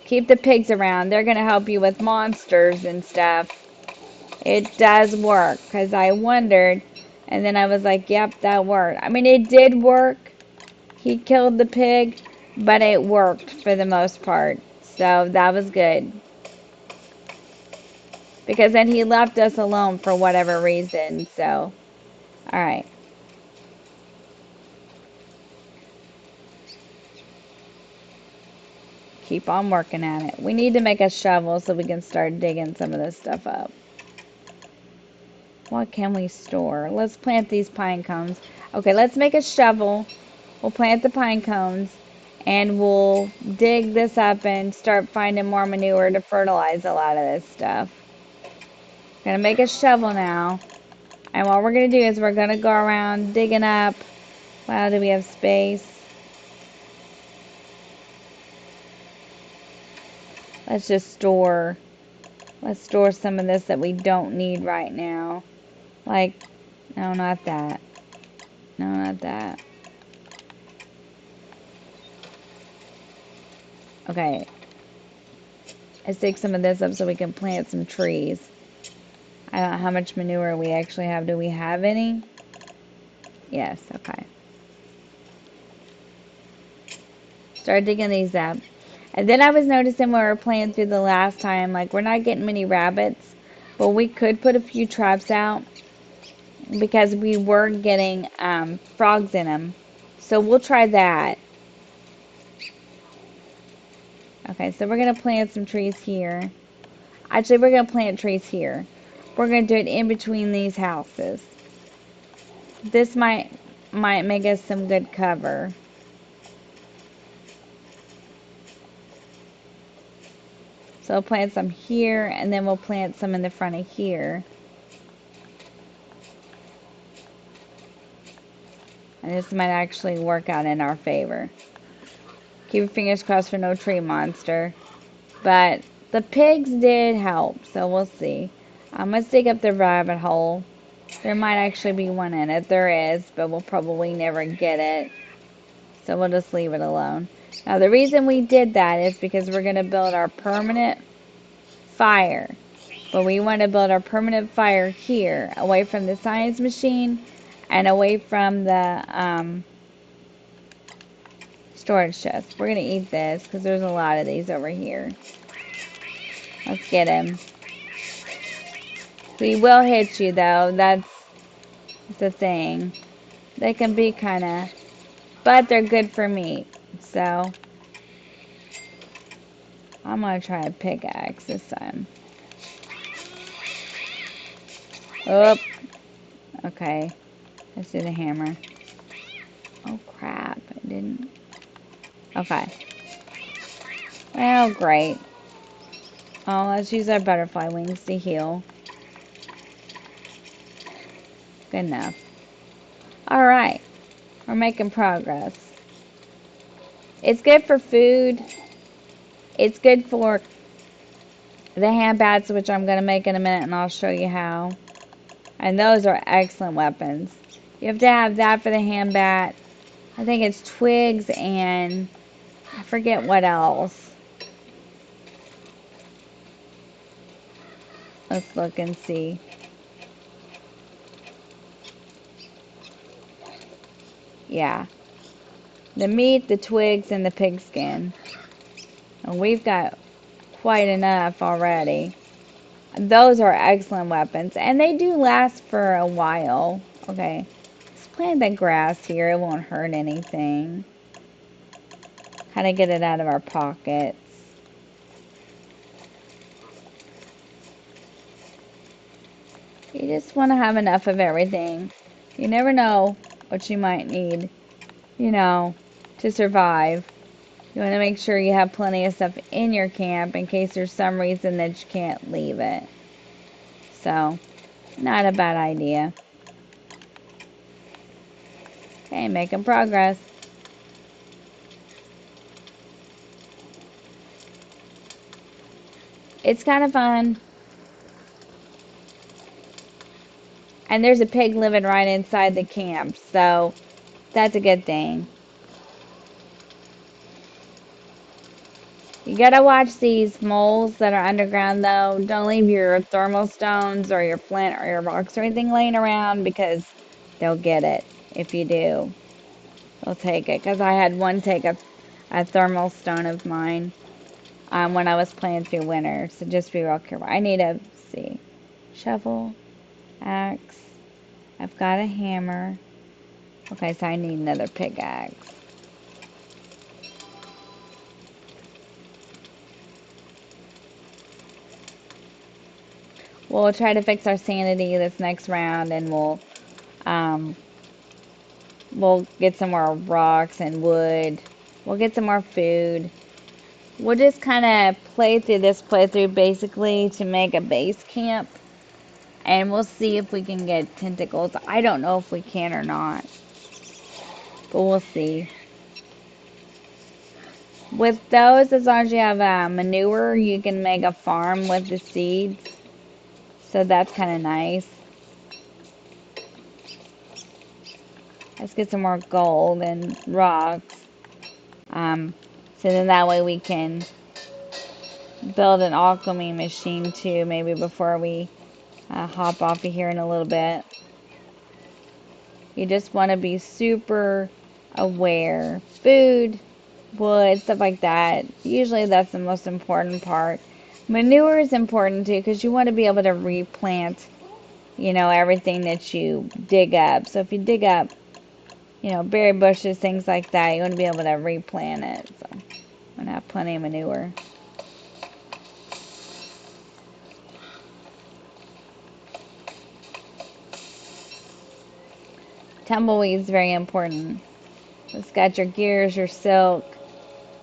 Keep the pigs around. They're going to help you with monsters and stuff. It does work because I wondered, and then I was like, yep, that worked. I mean, it did work. He killed the pig, but it worked for the most part. So that was good. Because then he left us alone for whatever reason. So, alright. Keep on working at it. We need to make a shovel so we can start digging some of this stuff up. What can we store? Let's plant these pine cones. Okay, let's make a shovel. We'll plant the pine cones. And we'll dig this up and start finding more manure to fertilize a lot of this stuff. Gonna make a shovel now. And what we're gonna do is we're gonna go around digging up. Wow, do we have space? Let's just store. Let's store some of this that we don't need right now. Like, no, not that. No, not that. Okay. Let's take some of this up so we can plant some trees. I don't know how much manure we actually have. Do we have any? Yes, okay. Start digging these up. And then I was noticing when we were playing through the last time, like we're not getting many rabbits, but we could put a few traps out because we were getting frogs in them. So we'll try that. Okay, so we're going to plant some trees here. Actually, we're going to plant trees here. We're going to do it in between these houses. This might make us some good cover. So we'll plant some here, and then we'll plant some in the front of here. And this might actually work out in our favor. Keep your fingers crossed for no tree monster. But the pigs did help, so we'll see. Let's dig up the rabbit hole. There might actually be one in it. There is, but we'll probably never get it. So we'll just leave it alone. Now the reason we did that is because we're going to build our permanent fire. But we want to build our permanent fire here, away from the science machine and away from the storage chest. We're going to eat this because there's a lot of these over here. Let's get him. We will hit you though. That's the thing. They can be kind of, but they're good for meat. So I'm going to try a pickaxe this time. Oh, okay. Let's do the hammer. Oh crap, I didn't. Okay. Well, great. Oh, let's use our butterfly wings to heal. Good enough. Alright. We're making progress. It's good for food. It's good for the hand bats, which I'm going to make in a minute, and I'll show you how. And those are excellent weapons. You have to have that for the hand bat. I think it's twigs and I forget what else. Let's look and see. Yeah. The meat, the twigs, and the pigskin. And we've got quite enough already. Those are excellent weapons. And they do last for a while. Okay. Let's plant the grass here. It won't hurt anything. Kind of get it out of our pockets. You just want to have enough of everything. You never know what you might need, you know, to survive. You want to make sure you have plenty of stuff in your camp in case there's some reason that you can't leave it. So, not a bad idea. Okay, making progress. It's kind of fun. And there's a pig living right inside the camp, so that's a good thing. You gotta watch these moles that are underground though. Don't leave your thermal stones or your flint or your rocks or anything laying around because they'll get it. If you do, they'll take it. Because I had one take a thermal stone of mine when I was playing through winter. So just be real careful. I need a, see, shovel, axe. I've got a hammer. Okay, so I need another pickaxe. We'll try to fix our sanity this next round, and um, we'll get some more rocks and wood. We'll get some more food. We'll just kind of play through this playthrough basically to make a base camp. And we'll see if we can get tentacles. I don't know if we can or not. But we'll see. With those, as long as you have manure, you can make a farm with the seeds. So that's kind of nice. Let's get some more gold and rocks. So then that way we can build an alchemy machine too, maybe before we hop off of here in a little bit. You just want to be super aware. Food, wood, stuff like that. Usually that's the most important part. Manure is important too because you want to be able to replant, you know, everything that you dig up. So if you dig up, you know, berry bushes, things like that, you want to be able to replant it. So I'm going to have plenty of manure. Tumbleweed is very important. It's got your gears, your silk.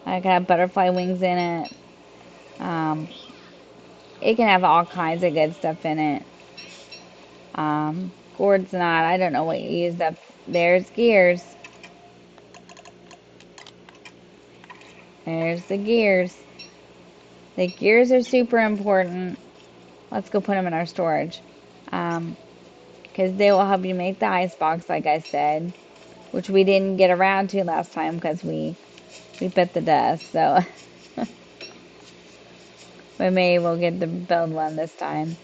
I got butterfly wings in it. It can have all kinds of good stuff in it. Gourd's not. I don't know what you used up. There's gears. There's the gears. The gears are super important. Let's go put them in our storage. because they will help you make the ice box, like I said, which we didn't get around to last time because we bit the dust. So, but maybe we'll get to build one this time.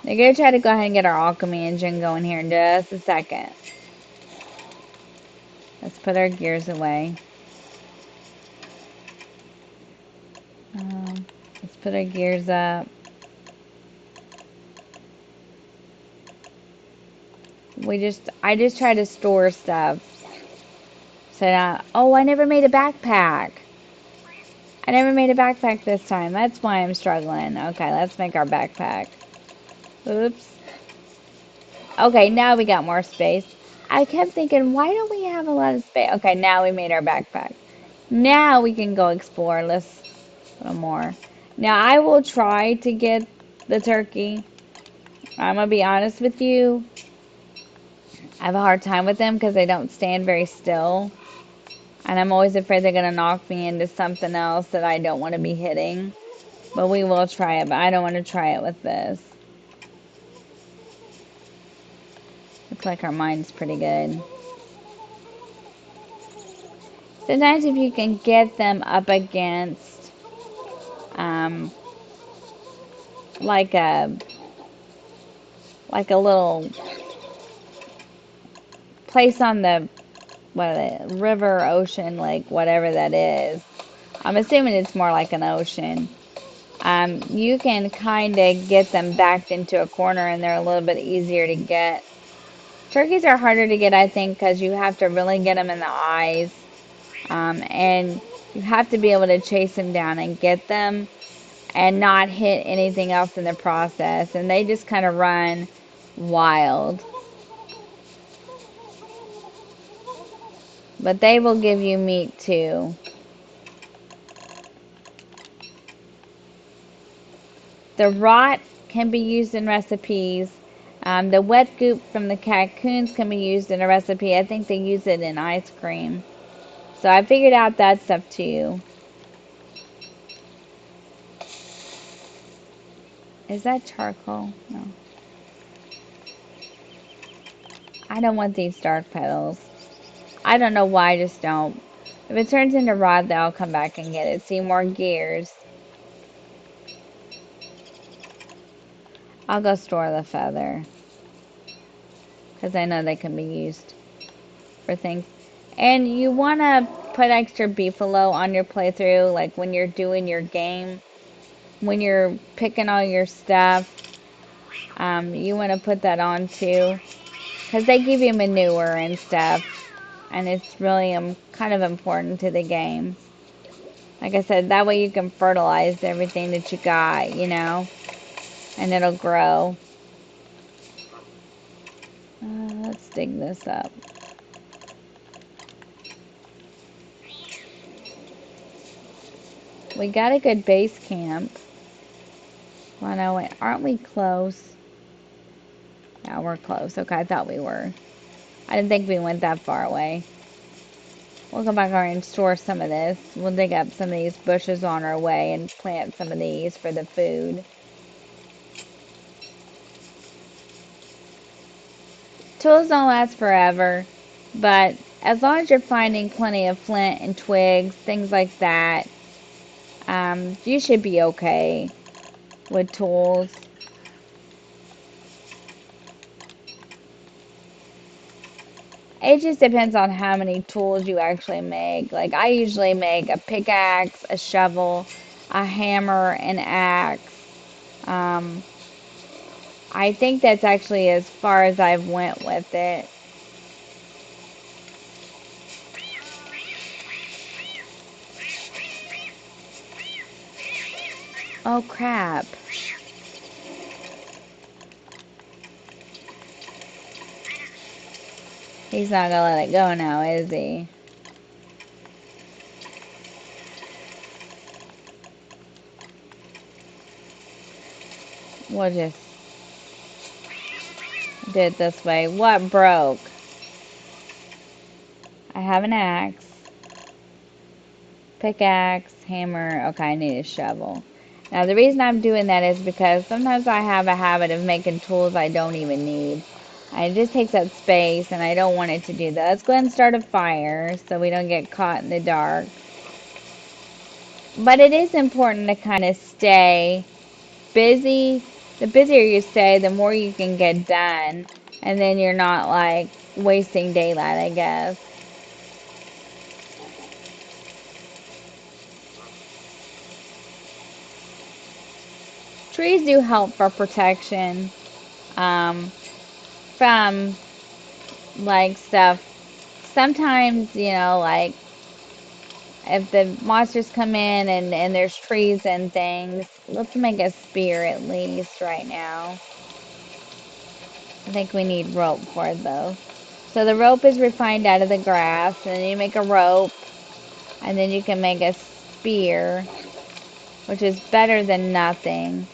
We're gonna try to go ahead and get our alchemy engine going here in just a second. Let's put our gears away. Let's put our gears up. I just try to store stuff. So now, oh, I never made a backpack. I never made a backpack this time. That's why I'm struggling. Okay, let's make our backpack. Oops. Okay, now we got more space. I kept thinking, why don't we have a lot of space? Okay, now we made our backpack. Now we can go explore. Let's a little more. Now I will try to get the turkey. I'm gonna be honest with you. I have a hard time with them because they don't stand very still. And I'm always afraid they're gonna knock me into something else that I don't want to be hitting. But we will try it, but I don't want to try it with this. Looks like our mine's pretty good. Sometimes if you can get them up against like a little place on the river, ocean, lake, whatever that is. I'm assuming it's more like an ocean. You can kind of get them backed into a corner and they're a little bit easier to get. Turkeys are harder to get, I think, because you have to really get them in the eyes. And you have to be able to chase them down and get them and not hit anything else in the process. And they just kind of run wild. But they will give you meat too. The rot can be used in recipes. The wet goop from the cocoons can be used in a recipe. I think they use it in ice cream. So I figured out that stuff too. Is that charcoal? No. I don't want these dark petals. I don't know why, I just don't. If it turns into rod, then I'll come back and get it. See, more gears. I'll go store the feather. Because I know they can be used for things. And you want to put extra beefalo on your playthrough, like when you're doing your game. When you're picking all your stuff, you want to put that on too. Because they give you manure and stuff. And it's really kind of important to the game. Like I said, that way you can fertilize everything that you got, you know. And it'll grow. Let's dig this up. We got a good base camp. Well, no, aren't we close? Yeah, we're close. Okay, I thought we were. I didn't think we went that far away. We'll go back over and store some of this. We'll dig up some of these bushes on our way and plant some of these for the food. Tools don't last forever, but as long as you're finding plenty of flint and twigs, things like that, you should be okay with tools. It just depends on how many tools you actually make. Like, I usually make a pickaxe, a shovel, a hammer, an axe. I think that's actually as far as I've went with it. Oh, crap. He's not gonna let it go now, is he? We'll just do it this way. What broke? I have an axe. Pickaxe, hammer. Okay, I need a shovel. Now, the reason I'm doing that is because sometimes I have a habit of making tools I don't even need. And it just takes up space, and I don't want it to do that. Let's go ahead and start a fire so we don't get caught in the dark. But it is important to kind of stay busy. The busier you stay, the more you can get done. And then you're not like wasting daylight, I guess. Trees do help for protection from like stuff. Sometimes, like if the monsters come in and there's trees and things, let's make a spear at least right now. I think we need rope for it though. So the rope is refined out of the grass, and then you make a rope, and then you can make a spear, which is better than nothing.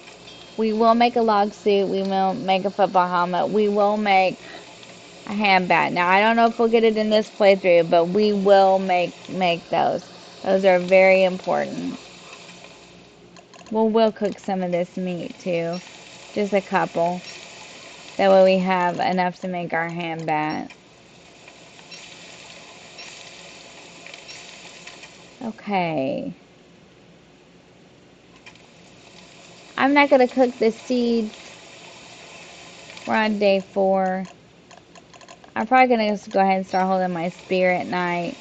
We will make a log suit. We will make a football helmet. We will make a hand bat. Now I don't know if we'll get it in this playthrough, but we will make those. Those are very important. We'll cook some of this meat too, just a couple. That way we have enough to make our hand bat. Okay. I'm not gonna cook the seeds. We're on day 4. I'm probably gonna just go ahead and start holding my spear at night.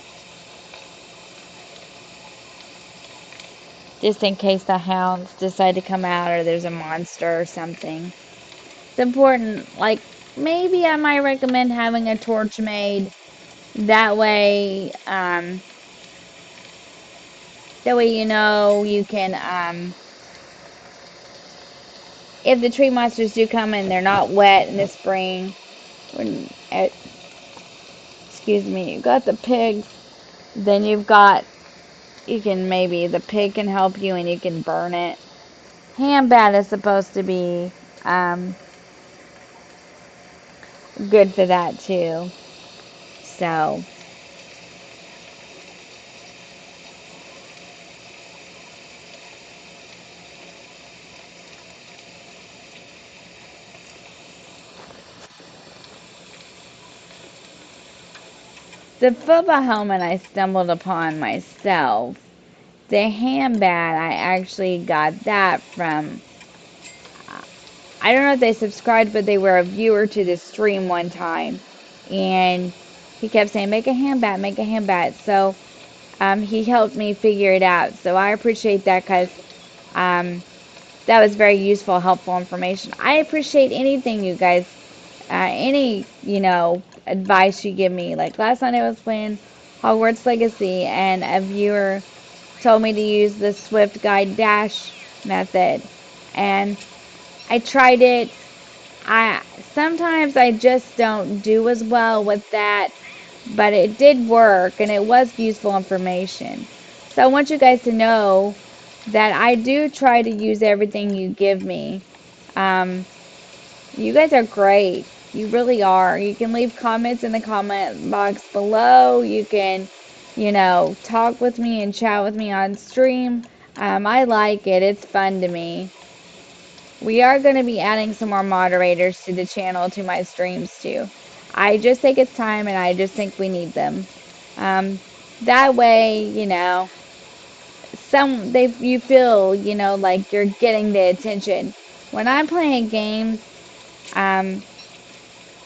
Just in case the hounds decide to come out or there's a monster or something. It's important, like, maybe I might recommend having a torch made. That way, you can, if the tree monsters do come and they're not wet in the spring, when, excuse me, you've got the pigs, then the pig can help you and you can burn it. Hand bat is supposed to be, good for that too. So, the football helmet I stumbled upon myself. The hand bat, I actually got that from, I don't know if they subscribed, but they were a viewer to the stream one time. And he kept saying, make a hand bat, make a hand bat. So he helped me figure it out. So I appreciate that because that was very useful, helpful information. I appreciate anything you guys, any, advice you give me. Like last night I was playing Hogwarts Legacy and a viewer told me to use the Swift Guide Dash method. And I tried it. Sometimes I just don't do as well with that, but it did work and it was useful information. So I want you guys to know that I do try to use everything you give me. You guys are great. You really are. You can leave comments in the comment box below. You can, talk with me and chat with me on stream. I like it. It's fun to me. We are going to be adding some more moderators to the channel, to my streams too. I just think it's time and I just think we need them. That way, you feel, like you're getting the attention. When I'm playing games, um,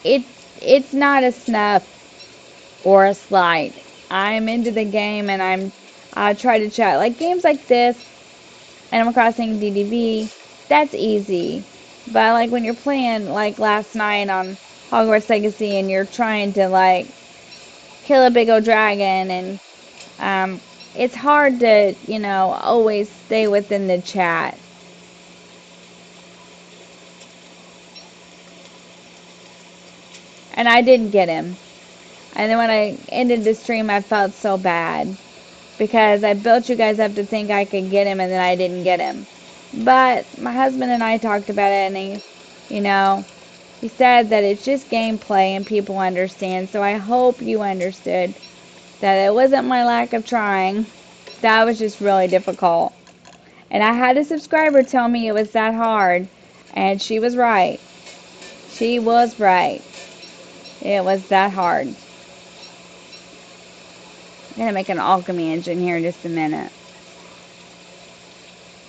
it's not a snuff or a slight. I'm into the game and I try to chat. Like games like this, Animal Crossing DDV, that's easy. But like when you're playing like last night on Hogwarts Legacy and you're trying to like kill a big old dragon and it's hard to, always stay within the chat. And I didn't get him. And then when I ended the stream, I felt so bad. Because I built you guys up to think I could get him, and then I didn't get him. But my husband and I talked about it, and he said that it's just gameplay and people understand. So I hope you understood that it wasn't my lack of trying. That was just really difficult. And I had a subscriber tell me it was that hard. And she was right. She was right. It was that hard. I'm gonna make an alchemy engine here in just a minute.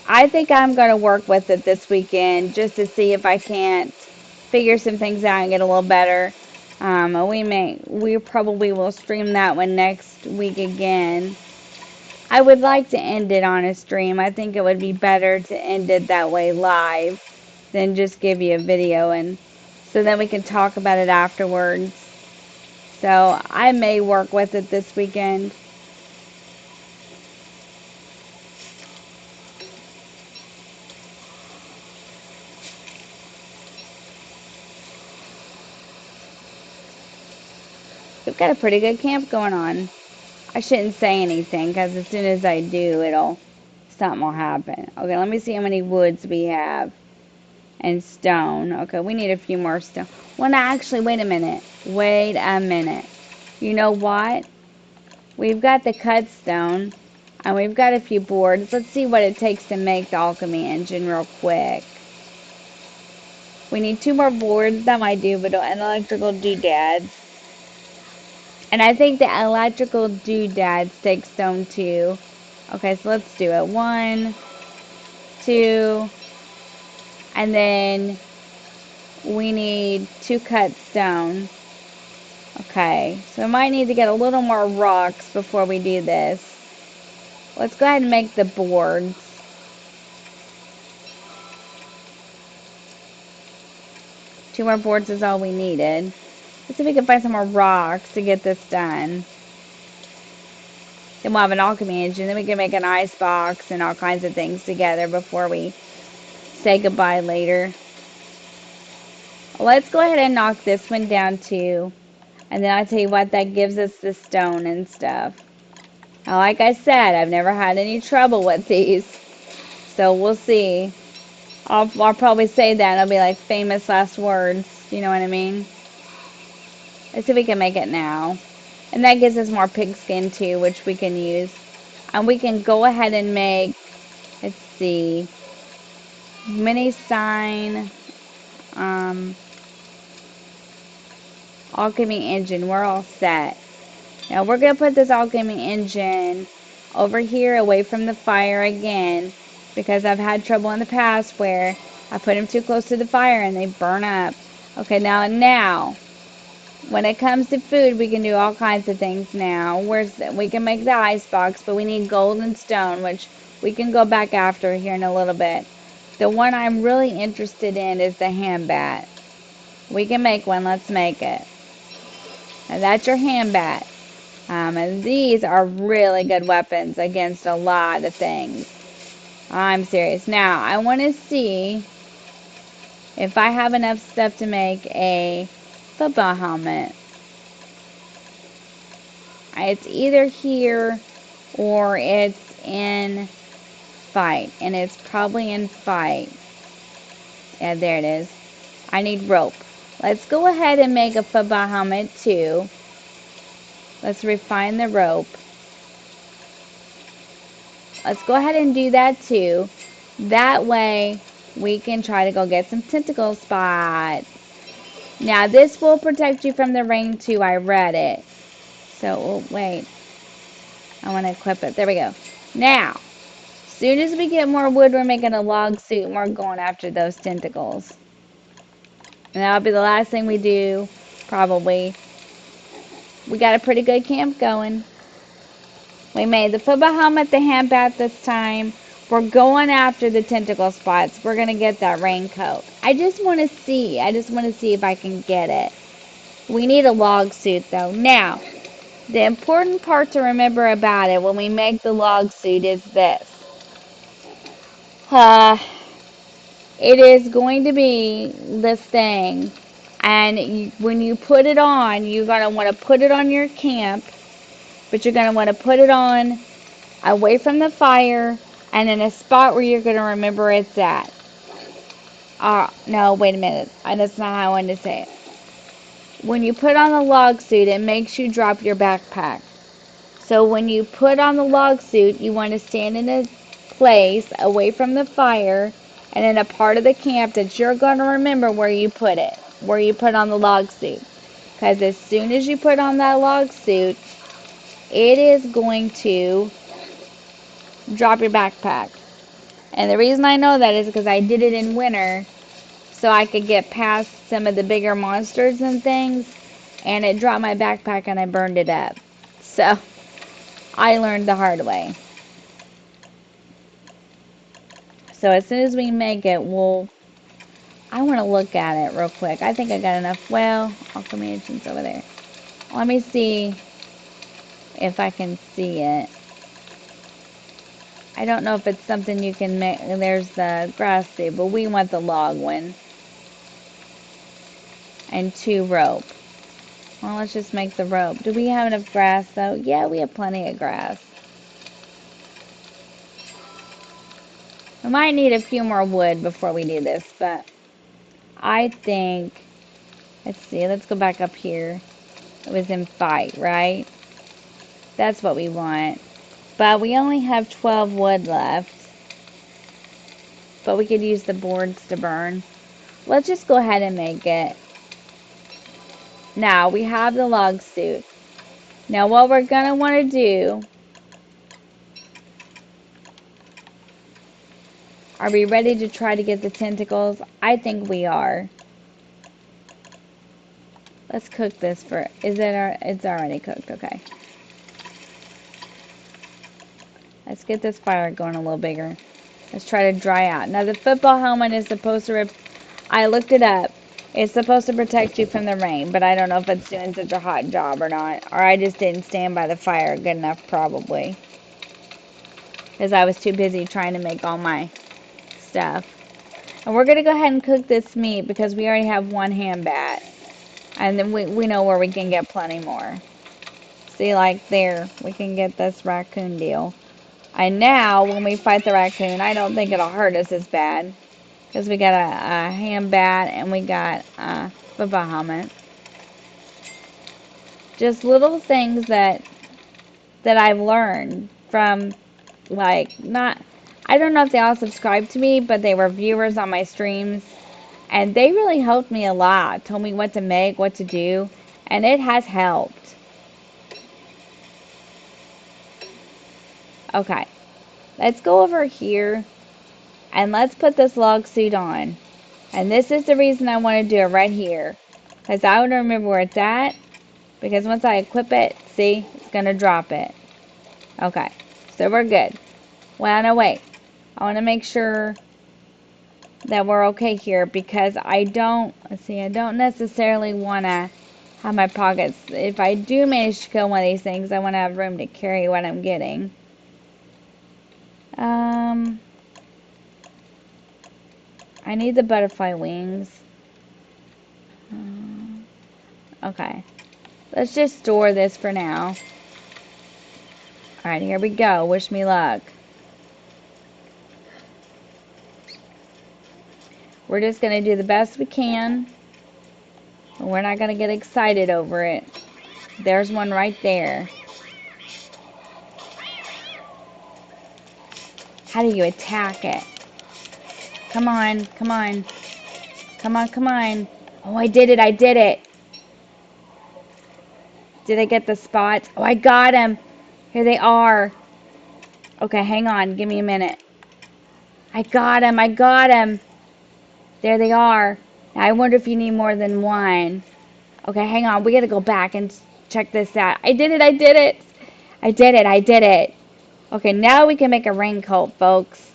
I think I'm gonna work with it this weekend just to see if I can't figure some things out and get a little better. We probably will stream that one next week again. I would like to end it on a stream. I think it would be better to end it that way live than just give you a video, and so then we can talk about it afterwards. So I may work with it this weekend. We've got a pretty good camp going on. I shouldn't say anything because as soon as I do, something will happen. Okay, let me see how many woods we have. And stone. Okay, we need a few more stone. Well, no, actually, wait a minute. Wait a minute. You know what? We've got the cut stone, and we've got a few boards. Let's see what it takes to make the alchemy engine real quick. We need 2 more boards. That might do, but an electrical doodads. And I think the electrical doodads take stone too. Okay, so let's do it. 1, 2, and then we need 2 cut stone. Okay, so we might need to get a little more rocks before we do this. Let's go ahead and make the boards. Two more boards is all we needed. Let's see if we can find some more rocks to get this done. Then we'll have an alchemy engine. Then we can make an ice box and all kinds of things together before we say goodbye later. Let's go ahead and knock this one down too. And then I'll tell you what, that gives us the stone and stuff. Now, like I said, I've never had any trouble with these. So we'll see. I'll probably say that and it'll be like famous last words. You know what I mean? Let's see if we can make it now. And that gives us more pigskin too, which we can use. And we can go ahead and make, let's see, mini sign, alchemy engine. We're all set. Now we're going to put this alchemy engine over here away from the fire again, because I've had trouble in the past where I put them too close to the fire and they burn up. Okay, now, when it comes to food, we can do all kinds of things now. We can make the ice box, but we need gold and stone, which we can go back after here in a little bit. The one I'm really interested in is the hand bat. We can make one. Let's make it. And that's your hand bat. And these are really good weapons against a lot of things. I'm serious. Now, I want to see if I have enough stuff to make a football helmet. It's either here or it's in fight. And it's probably in fight. Yeah, there it is. I need rope. Let's go ahead and make a football helmet too. Let's refine the rope. Let's go ahead and do that too. That way we can try to go get some tentacle spots. Now this will protect you from the rain too. I read it. So, oh, wait. I want to equip it. There we go. Now, as soon as we get more wood, we're making a log suit and we're going after those tentacles. And that'll be the last thing we do, probably. We got a pretty good camp going. We made the football helmet, the hand bat this time. We're going after the tentacle spots. We're going to get that raincoat. I just want to see. If I can get it. We need a log suit though. Now, the important part to remember about it when we make the log suit is this. It is going to be this thing. And when you put it on, you're going to want to put it on your camp. But you're going to want to put it on away from the fire and in a spot where you're going to remember it's at. No, wait a minute. That's not how I wanted to say it. When you put on the log suit, it makes you drop your backpack. So when you put on the log suit, you want to stand in a place away from the fire and in a part of the camp that you're going to remember where you put it, where you put on the log suit. Because as soon as you put on that log suit, it is going to drop your backpack. And the reason I know that is because I did it in winter so I could get past some of the bigger monsters and things. And it dropped my backpack and I burned it up. So I learned the hard way. So as soon as we make it, I want to look at it real quick. I think I got enough. Well, alchemy agent's over there. Let me see if I can see it. I don't know if it's something you can make. There's the grass seed, but we want the log one. And 2 rope. Well, let's just make the rope. Do we have enough grass, though? Yeah, we have plenty of grass. We might need a few more wood before we do this, but I think... Let's see, let's go back up here. It was in fight, right? That's what we want. But we only have 12 wood left. But we could use the boards to burn. Let's just go ahead and make it. Now, we have the log suit. Now, what we're going to want to do... Are we ready to try to get the tentacles? I think we are. Let's cook this for... It's already cooked, okay. Let's get this fire going a little bigger. Let's try to dry out. Now, the football helmet is supposed to... I looked it up. It's supposed to protect you from the rain, but I don't know if it's doing such a hot job or not. Or I just didn't stand by the fire good enough, probably. Because I was too busy trying to make all my stuff. And we're going to go ahead and cook this meat because we already have 1 ham bat. And then we know where we can get plenty more. See, like there, we can get this raccoon deal. And now, when we fight the raccoon, I don't think it'll hurt us as bad. Because we got a ham bat and we got a Bahamut. Just little things that I've learned from, like, not... I don't know if they all subscribe to me, but they were viewers on my streams. And they really helped me a lot. Told me what to make, what to do. And it has helped. Okay. Let's go over here. And let's put this log suit on. And this is the reason I want to do it right here. Because I want to remember where it's at. Because once I equip it, see, it's going to drop it. Okay. So we're good. Well, no, wait. I want to make sure that we're okay here because I don't necessarily want to have my pockets. If I do manage to kill one of these things, I want to have room to carry what I'm getting. I need the butterfly wings. Okay. Let's just store this for now. Alright, here we go. Wish me luck. We're just going to do the best we can. We're not going to get excited over it. There's one right there. How do you attack it? Come on, come on. Come on, come on. Oh, I did it, I did it. Did I get the spots? Oh, I got them. Here they are. Okay, hang on. Give me a minute. I got them, I got them. There they are. Now, I wonder if you need more than one. Okay, hang on. We got to go back and check this out. I did it, I did it. I did it, I did it. Okay, now we can make a raincoat, folks.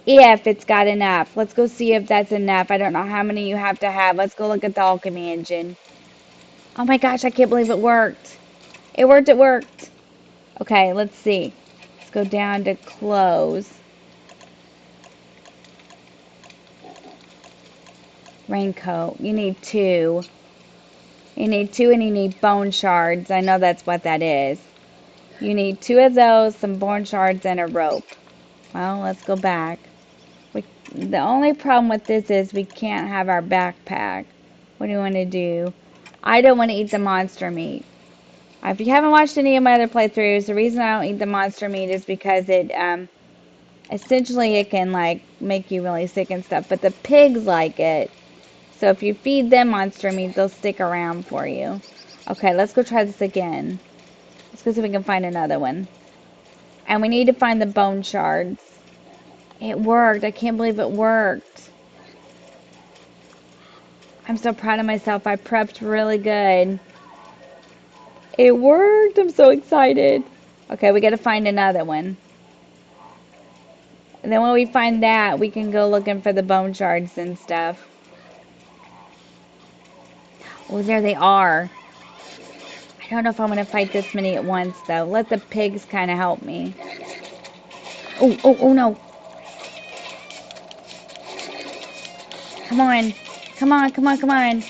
If it's got enough. Let's go see if that's enough. I don't know how many you have to have. Let's go look at the alchemy engine. Oh my gosh, I can't believe it worked. It worked, it worked. Okay, let's see. Let's go down to clothes. Raincoat. You need 2. You need 2 and you need bone shards. I know that's what that is. You need 2 of those, some bone shards, and a rope. Well, let's go back. The only problem with this is we can't have our backpack. What do you want to do? I don't want to eat the monster meat. If you haven't watched any of my other playthroughs, the reason I don't eat the monster meat is because it, essentially it can, like, make you really sick and stuff. But the pigs like it. So if you feed them monster meat, they'll stick around for you. Okay, let's go try this again. Let's go see if we can find another one. And we need to find the bone shards. It worked. I can't believe it worked. I'm so proud of myself. I prepped really good. It worked. I'm so excited. Okay, we got to find another one. And then when we find that, we can go looking for the bone shards and stuff. Oh, there they are. I don't know if I'm going to fight this many at once, though. Let the pigs kind of help me. Oh, oh, oh, no. Come on. Come on, come on, come on.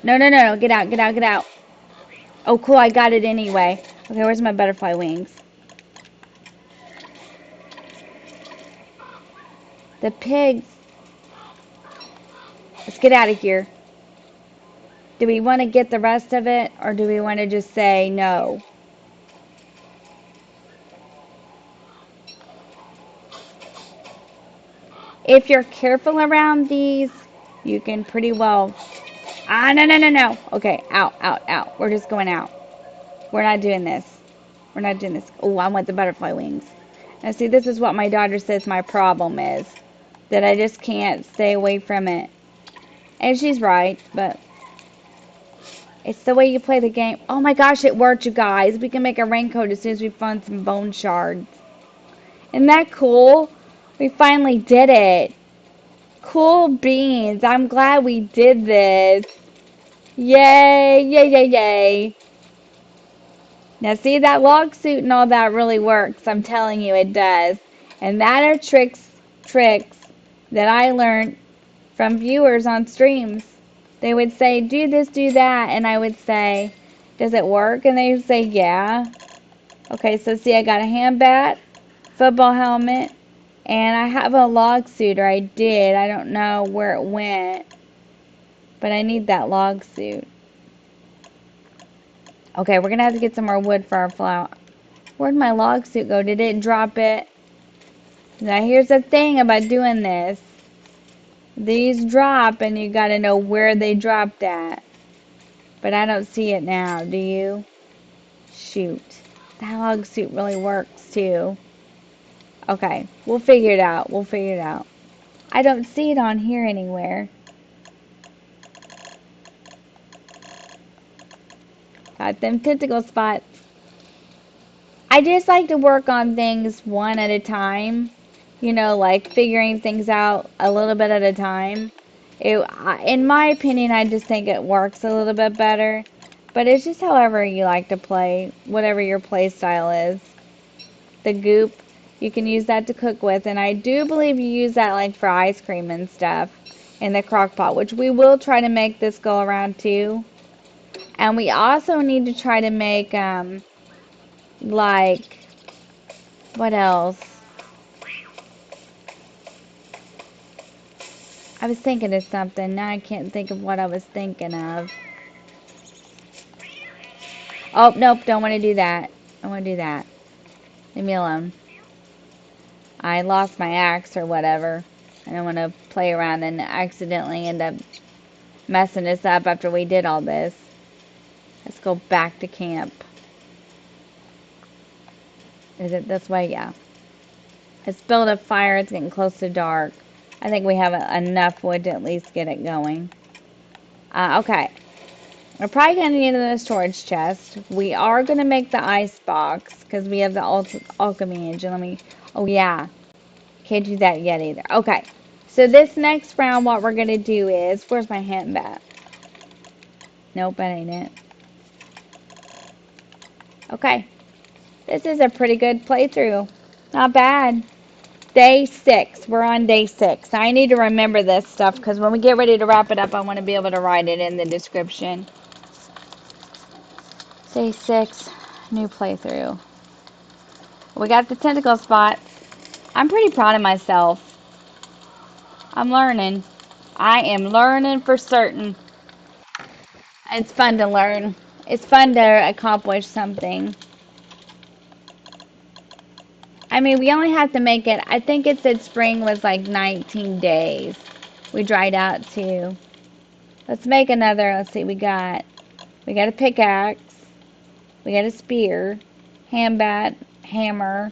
No, no, no, no. Get out, get out, get out. Oh, cool. I got it anyway. Okay, where's my butterfly wings? The pigs. Let's get out of here. Do we want to get the rest of it, or do we want to just say no? If you're careful around these, you can pretty well... Ah, no, no, no, no. Okay, out, out, out. We're just going out. We're not doing this. We're not doing this. Oh, I want the butterfly wings. Now, see, this is what my daughter says my problem is. That I just can't stay away from it. And she's right, but... It's the way you play the game. Oh my gosh, it worked, you guys. We can make a raincoat as soon as we find some bone shards. Isn't that cool? We finally did it. Cool beans. I'm glad we did this. Yay, yay, yay, yay. Now see, that log suit and all that really works. I'm telling you, it does. And that are tricks that I learned from viewers on streams. They would say, do this, do that. And I would say, does it work? And they would say, yeah. Okay, so see, I got a hand bat, football helmet, and I have a log suit, or I did. I don't know where it went, but I need that log suit. Okay, we're going to have to get some more wood for our flower. Where'd my log suit go? Did it drop it? Now, here's the thing about doing this. These drop, and you got to know where they dropped at. But I don't see it now, do you? Shoot. That log suit really works, too. Okay, we'll figure it out. We'll figure it out. I don't see it on here anywhere. Got them tentacle spots. I just like to work on things one at a time. You know, like figuring things out a little bit at a time. In my opinion, I just think it works a little bit better. But it's just however you like to play, whatever your play style is. The goop, you can use that to cook with. And I do believe you use that like for ice cream and stuff in the crock pot, which we will try to make this go around too. And we also need to try to make, like, what else? I was thinking of something. Now I can't think of what I was thinking of. Oh, nope, don't want to do that. I want to do that. Leave me alone. I lost my axe or whatever. I don't want to play around and accidentally end up messing this up after we did all this. Let's go back to camp. Is it this way? Yeah. Let's build a fire. It's getting close to dark. I think we have enough wood to at least get it going. Okay. We're probably going to need another storage chest. We are going to make the ice box because we have the alchemy engine. Oh, yeah. Can't do that yet either. Okay. So this next round, what we're going to do is... Where's my hand bat? Nope, that ain't it. Okay. This is a pretty good playthrough. Not bad. Day 6. We're on day 6. I need to remember this stuff because when we get ready to wrap it up, I want to be able to write it in the description. Day 6. New playthrough. We got the tentacle spots. I'm pretty proud of myself. I'm learning. I am learning for certain. It's fun to learn. It's fun to accomplish something. I mean, we only have to make it, I think it said spring was like 19 days. We dried out too. Let's make another. Let's see. We got a pickaxe. We got a spear, handbat, hammer.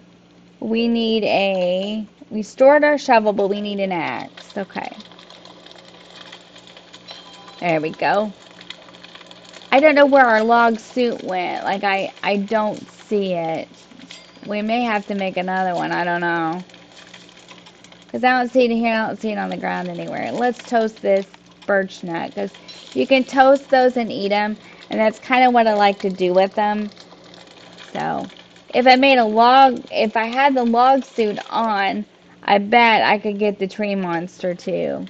We stored our shovel, but we need an axe. Okay. There we go. I don't know where our log suit went. Like, I don't see it. We may have to make another one. I don't know. Because I don't see it here. I don't see it on the ground anywhere. Let's toast this birch nut. Because you can toast those and eat them. And that's kind of what I like to do with them. So, if I had the log suit on, I bet I could get the tree monster too.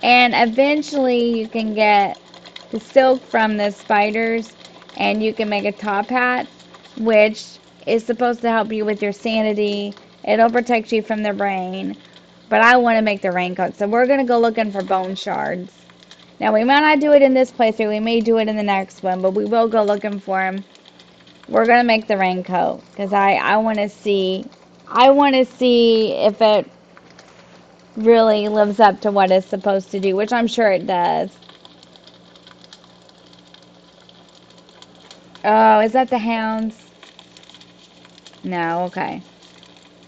And eventually you can get the silk from the spiders and you can make a top hat, which is supposed to help you with your sanity. It'll protect you from the rain. But I want to make the raincoat, so we're going to go looking for bone shards. Now, we might not do it in this playthrough. We may do it in the next one, but we will go looking for them. We're going to make the raincoat because I want to see if it really lives up to what it's supposed to do, which I'm sure it does. Oh, is that the hounds? No, okay.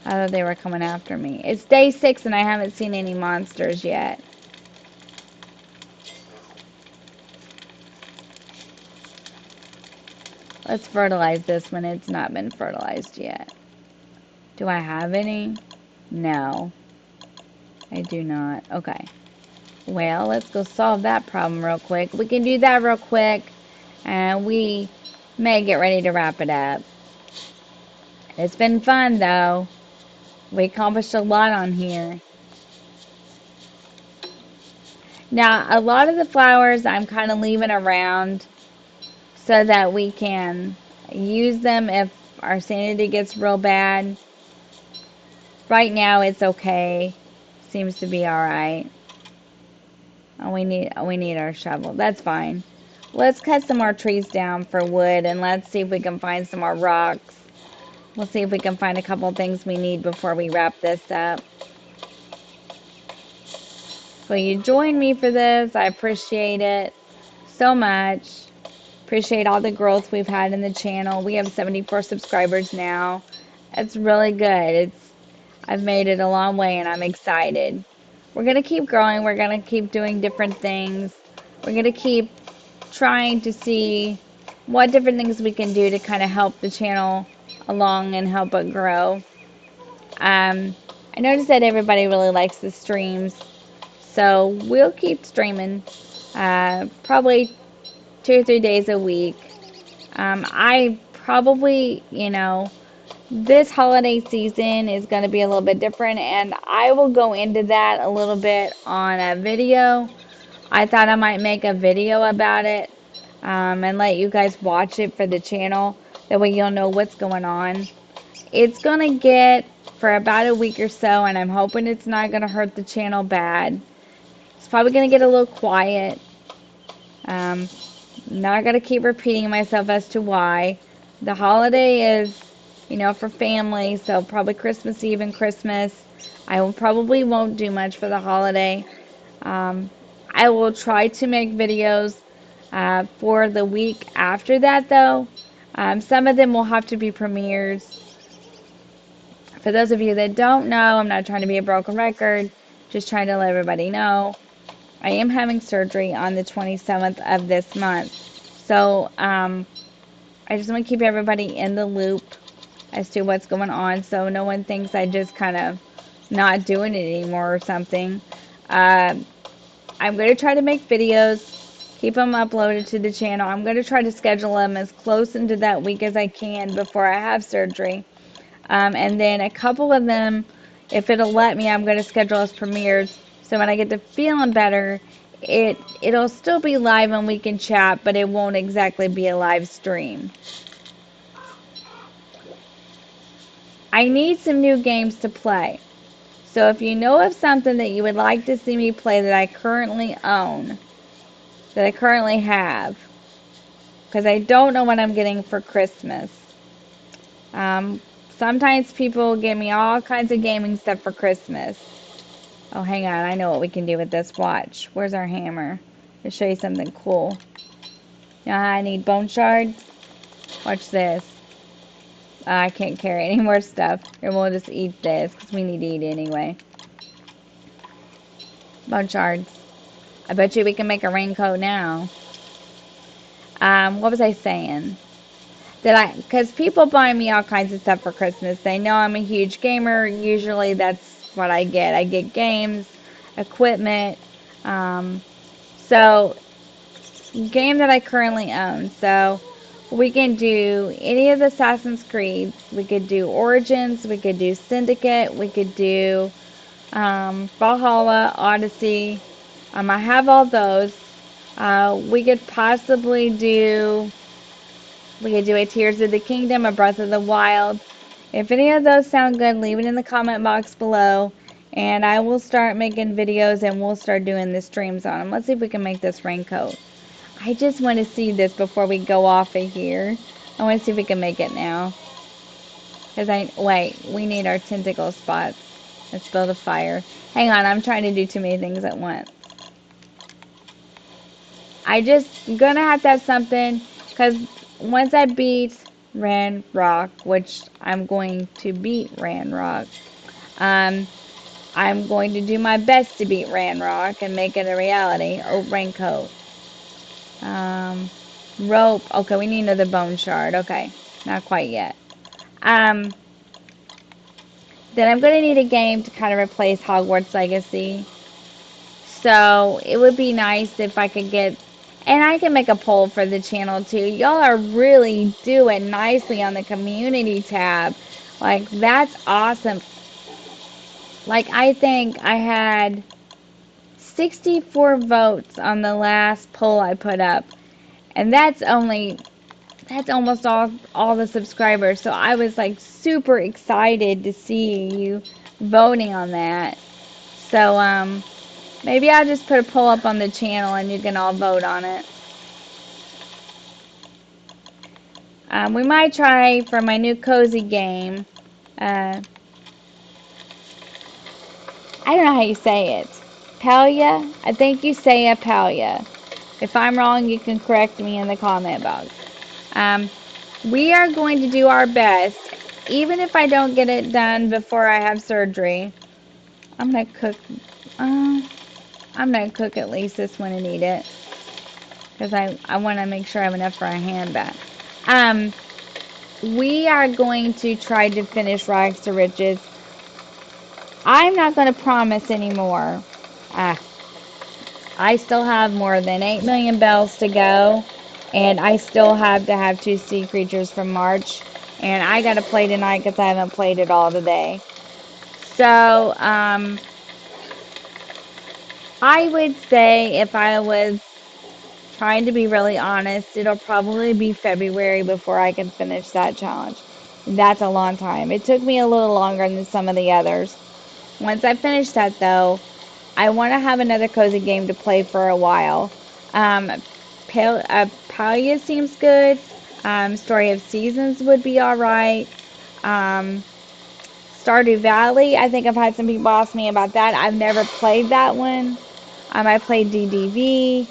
I thought they were coming after me. It's day 6 and I haven't seen any monsters yet. Let's fertilize this when it's not been fertilized yet. Do I have any? No. I do not. Okay. Well, let's go solve that problem real quick. We can do that real quick, and we may get ready to wrap it up. It's been fun, though. We accomplished a lot on here. Now, a lot of the flowers I'm kind of leaving around so that we can use them if our sanity gets real bad. Right now, it's okay. Seems to be alright. Oh, we need our shovel. That's fine. Let's cut some more trees down for wood, and let's see if we can find some more rocks. We'll see if we can find a couple things we need before we wrap this up. Will you join me for this? I appreciate it so much. Appreciate all the growth we've had in the channel. We have 74 subscribers now. It's really good. I've made it a long way, and I'm excited. We're going to keep growing. We're going to keep doing different things. We're going to keep trying to see what different things we can do to kind of help the channel along and help it grow. I noticed that everybody really likes the streams, so we'll keep streaming probably 2 or 3 days a week. I probably, this holiday season is going to be a little bit different, and I will go into that a little bit on a video. I thought I might make a video about it and let you guys watch it for the channel. That way you'll know what's going on. It's going to get for about a week or so, and I'm hoping it's not going to hurt the channel bad. It's probably going to get a little quiet. Not going to keep repeating myself as to why. The holiday is, for family, so probably Christmas Eve and Christmas. Probably won't do much for the holiday. I will try to make videos for the week after that, though. Some of them will have to be premieres. For those of you that don't know, I'm not trying to be a broken record, just trying to let everybody know. I am having surgery on the 27th of this month. So, I just want to keep everybody in the loop as to what's going on so no one thinks I just kind of not doing it anymore or something. I'm going to try to make videos, keep them uploaded to the channel. I'm going to try to schedule them as close into that week as I can before I have surgery. And then a couple of them, if it'll let me, I'm going to schedule as premieres. So when I get to feeling better, it'll still be live and we can chat, but it won't exactly be a live stream. I need some new games to play. So if you know of something that you would like to see me play that I currently own, that I currently have, because I don't know what I'm getting for Christmas. Sometimes people give me all kinds of gaming stuff for Christmas. Oh, hang on. I know what we can do with this. Watch. Where's our hammer? To show you something cool. Now I need bone shards. Watch this. I can't carry any more stuff. And we'll just eat this because we need to eat anyway. Bone shards. I bet you we can make a raincoat now. What was I saying? Because people buy me all kinds of stuff for Christmas. They know I'm a huge gamer. Usually that's what I get. I get games, equipment. Um, so, game that I currently own. So, we can do any of the Assassin's Creeds. We could do Origins. We could do Syndicate. We could do Valhalla, Odyssey. I have all those. We could possibly do. We could do a Tears of the Kingdom, a Breath of the Wild. If any of those sound good, leave it in the comment box below. And I will start making videos and we'll start doing the streams on them. Let's see if we can make this raincoat. I just want to see this before we go off of here. I want to see if we can make it now. Wait, we need our tentacle spots. Let's build a fire. Hang on, I'm trying to do too many things at once. I just gonna have to have something, because once I beat Ranrock, which I'm going to beat Ranrock, I'm going to do my best to beat Ranrock and make it a reality. Oh, raincoat. Rope. Okay, we need another bone shard. Okay, not quite yet. Then I'm going to need a game to kind of replace Hogwarts Legacy. So it would be nice if I could get, and I can make a poll for the channel too. Y'all are really doing nicely on the community tab. Like, that's awesome. Like, I think I had 64 votes on the last poll I put up. And that's almost all the subscribers. So I was like super excited to see you voting on that. So, maybe I'll just put a poll up on the channel and you can all vote on it. We might try for my new cozy game. I don't know how you say it. Palia? I think you say it Palia. If I'm wrong, you can correct me in the comment box. We are going to do our best, even if I don't get it done before I have surgery. I'm gonna cook. I'm gonna cook at least this one and eat it, because I want to make sure I have enough for a hand bath. We are going to try to finish Rags to Riches. I'm not going to promise anymore. I still have more than 8 million bells to go, and I still have to have 2 sea creatures from March, and I got to play tonight because I haven't played it all today. So, I would say, if I was trying to be really honest, it'll probably be February before I can finish that challenge. That's a long time. It took me a little longer than some of the others. Once I finish that, though, I want to have another cozy game to play for a while. Palia seems good. Story of Seasons would be alright. Stardew Valley, I think I've had some people ask me about that. I've never played that one. I played DDV.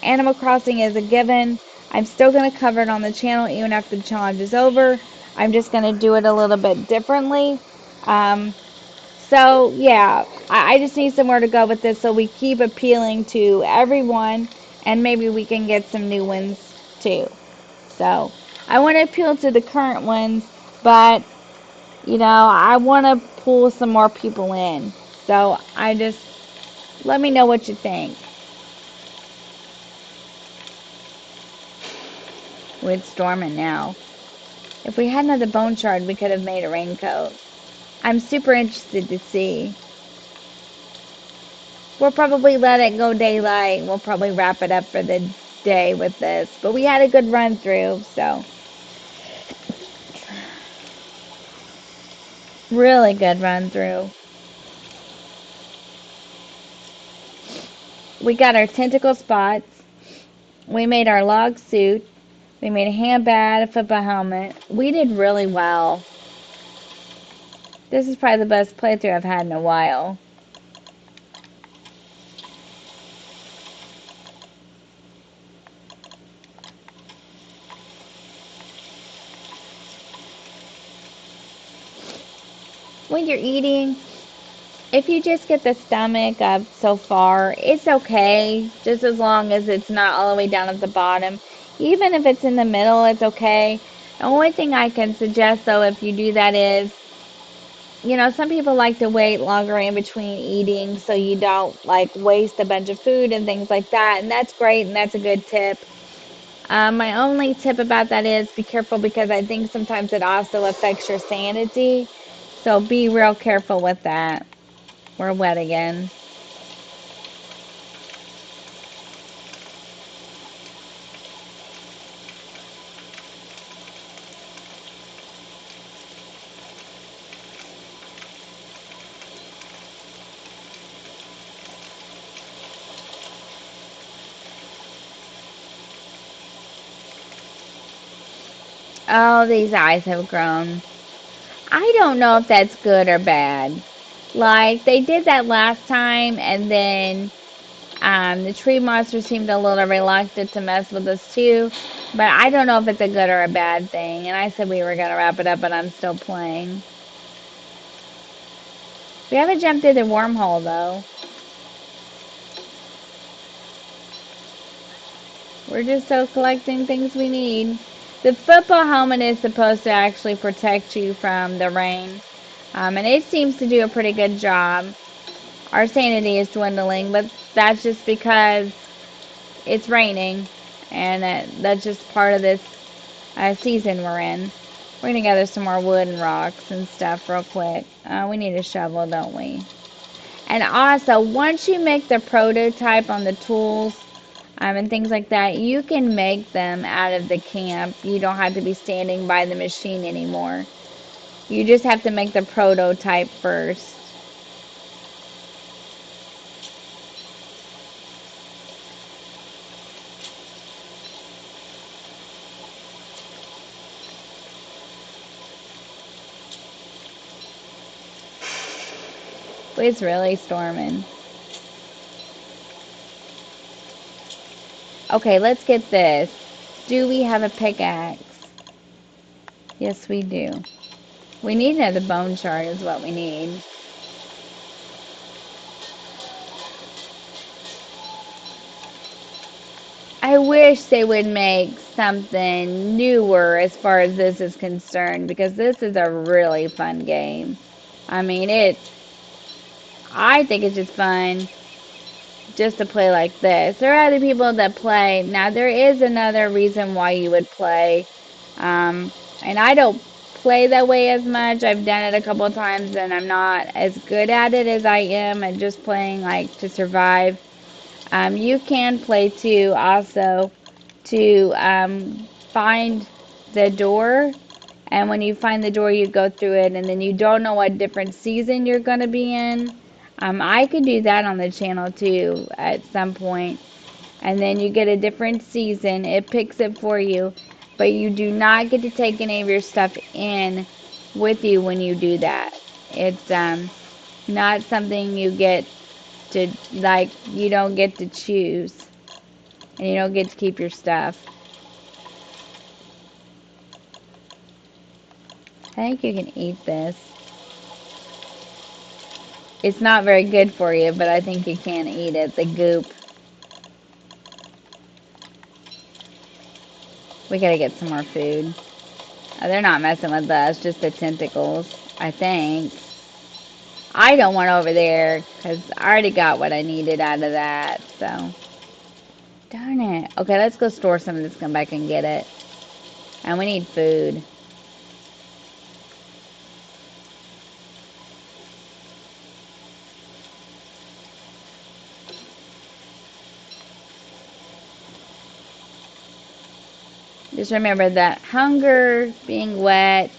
Animal Crossing is a given. I'm still going to cover it on the channel even after the challenge is over. I'm just going to do it a little bit differently. So, yeah, I just need somewhere to go with this so we keep appealing to everyone, and maybe we can get some new ones too. So, I want to appeal to the current ones, but, you know, I want to pull some more people in. So, let me know what you think. Oh, it's storming now. If we had another bone shard, we could have made a raincoat. I'm super interested to see. We'll probably let it go daylight. We'll probably wrap it up for the day with this. But we had a good run through, so. Really good run through. We got our tentacle spots. We made our log suit. We made a handbag, a football helmet. We did really well. This is probably the best playthrough I've had in a while. when you're eating, if you just get the stomach up so far, it's okay, just as long as it's not all the way down at the bottom. Even if it's in the middle, it's okay. The only thing I can suggest, though, if you do that is, some people like to wait longer in between eating so you don't like waste a bunch of food and things like that. And that's great and that's a good tip. My only tip about that is be careful because I think sometimes it also affects your sanity. So be real careful with that. We're wet again. Oh, these eyes have grown. I don't know if that's good or bad. Like, they did that last time, and then the tree monster seemed a little reluctant to mess with us too. But I don't know if it's a good or a bad thing. And I said we were going to wrap it up, but I'm still playing. We haven't jumped through the wormhole, though. We're just still collecting things we need. The football helmet is supposed to actually protect you from the rain. And it seems to do a pretty good job. Our sanity is dwindling, but that's just because it's raining. And that's just part of this season we're in. We're going to gather some more wood and rocks and stuff real quick. We need a shovel, don't we? And also, once you make the prototype on the tools, and things like that, you can make them out of the camp. You don't have to be standing by the machine anymore. You just have to make the prototype first. It's really storming. Okay, let's get this. Do we have a pickaxe? Yes, we do. We need another bone shard is what we need. I wish they would make something newer as far as this is concerned because this is a really fun game. I mean, I think it's just fun just to play like this. There are other people that play. Now, there is another reason why you would play. And I don't play that way as much. I've done it a couple of times and I'm not as good at it as I am at just playing like to survive. You can play too also to find the door. And when you find the door, you go through it, and then you don't know what different season you're going to be in. I could do that on the channel too at some point. And then you get a different season. It picks it for you. But you do not get to take any of your stuff in with you when you do that. It's not something you get to, like, you don't get to choose. And you don't get to keep your stuff. I think you can eat this. It's not very good for you, but I think you can eat it, the goop. We gotta get some more food. They're not messing with us, just the tentacles, I think. I don't want over there, because I already got what I needed out of that, so. Darn it. Okay, let's go store some of this, come back and get it. And we need food. Just remember that hunger, being wet,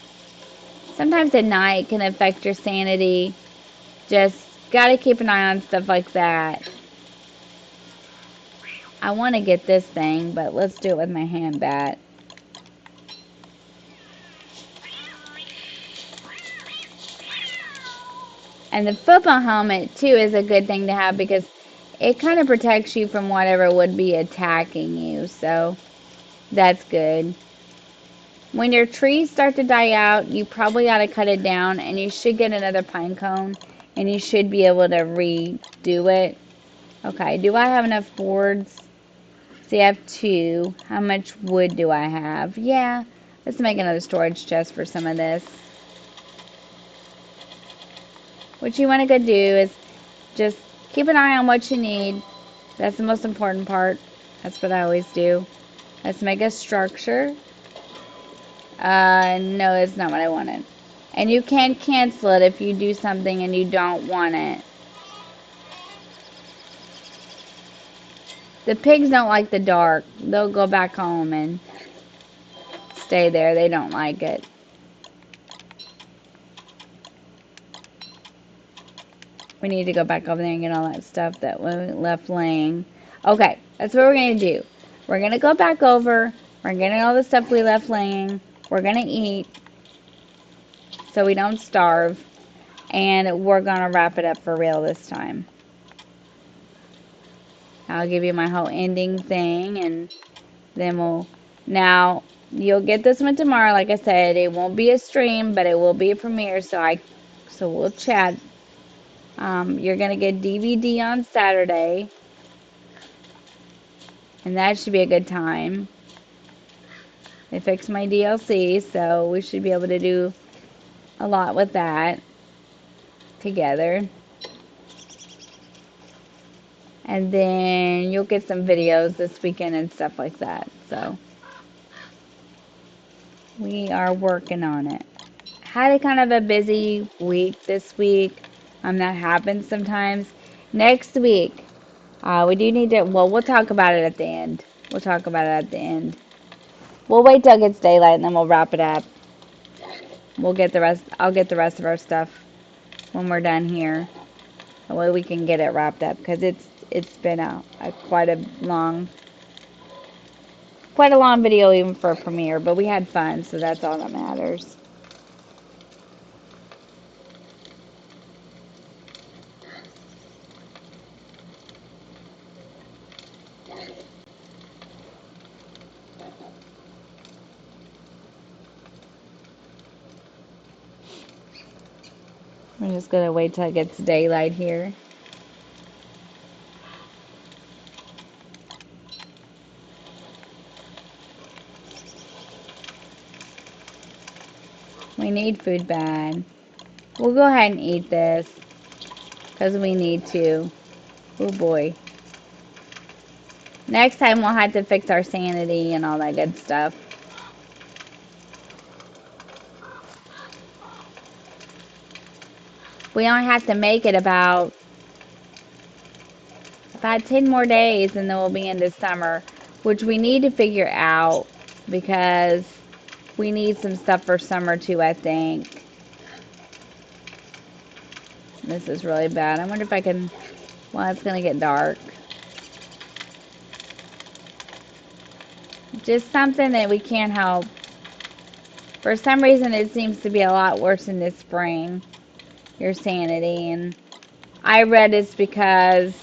sometimes at night can affect your sanity. Just gotta keep an eye on stuff like that. I want to get this thing, but let's do it with my hand bat. And the football helmet, too, is a good thing to have because it kind of protects you from whatever would be attacking you. So that's good. When your trees start to die out, you probably ought to cut it down, and you should get another pine cone, and you should be able to redo it. Okay, do I have enough boards? See, I have 2. How much wood do I have? Yeah, let's make another storage chest for some of this. What you want to go do is just keep an eye on what you need. That's the most important part. That's what I always do. Let's make a structure. No, it's not what I wanted. And you can cancel it if you do something and you don't want it. The pigs don't like the dark. They'll go back home and stay there. They don't like it. We need to go back over there and get all that stuff that we left laying. Okay, that's what we're going to do. We're going to go back over. We're getting all the stuff we left laying. We're going to eat so we don't starve. And we're going to wrap it up for real this time. I'll give you my whole ending thing, and then now, you'll get this one tomorrow. Like I said, it won't be a stream, but it will be a premiere, so we'll chat. You're going to get DVD on Saturday, and that should be a good time. They fixed my DLC, so we should be able to do a lot with that together. And then you'll get some videos this weekend and stuff like that. So we are working on it. Had a kind of a busy week this week. That happens sometimes. Next week, we do need to, well, we'll talk about it at the end. We'll talk about it at the end. We'll wait till it gets daylight and then we'll wrap it up. I'll get the rest of our stuff when we're done here. That way we can get it wrapped up, because it's been quite a long video even for a premiere, but we had fun, so that's all that matters. I'm just gonna wait till it gets daylight here. We need food bad. We'll go ahead and eat this, because we need to. Oh boy. Next time we'll have to fix our sanity and all that good stuff. We only have to make it about 10 more days and then we'll be into summer, which we need to figure out because we need some stuff for summer too, I think. This is really bad. I wonder if I can, well, it's going to get dark. Just something that we can't help. For some reason, it seems to be a lot worse in this spring, your sanity. And I read it's because,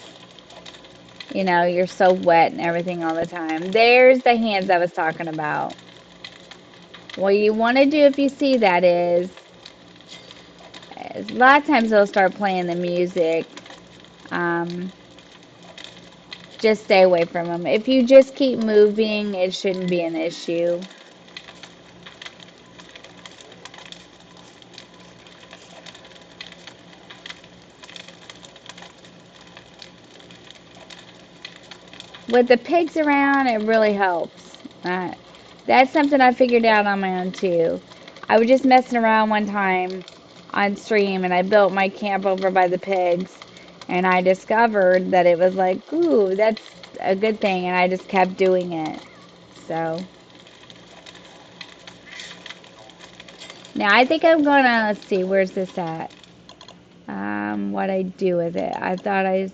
you know, you're so wet and everything all the time. There's the hands I was talking about. What you want to do if you see that is a lot of times they'll start playing the music. Just stay away from them. If you just keep moving, it shouldn't be an issue. With the pigs around, it really helps. That's something I figured out on my own too. I was just messing around one time on stream and I built my camp over by the pigs, and I discovered that it was like, ooh, that's a good thing, and I just kept doing it. So now I think I'm gonna, let's see, where's this at? What I do with it. I thought I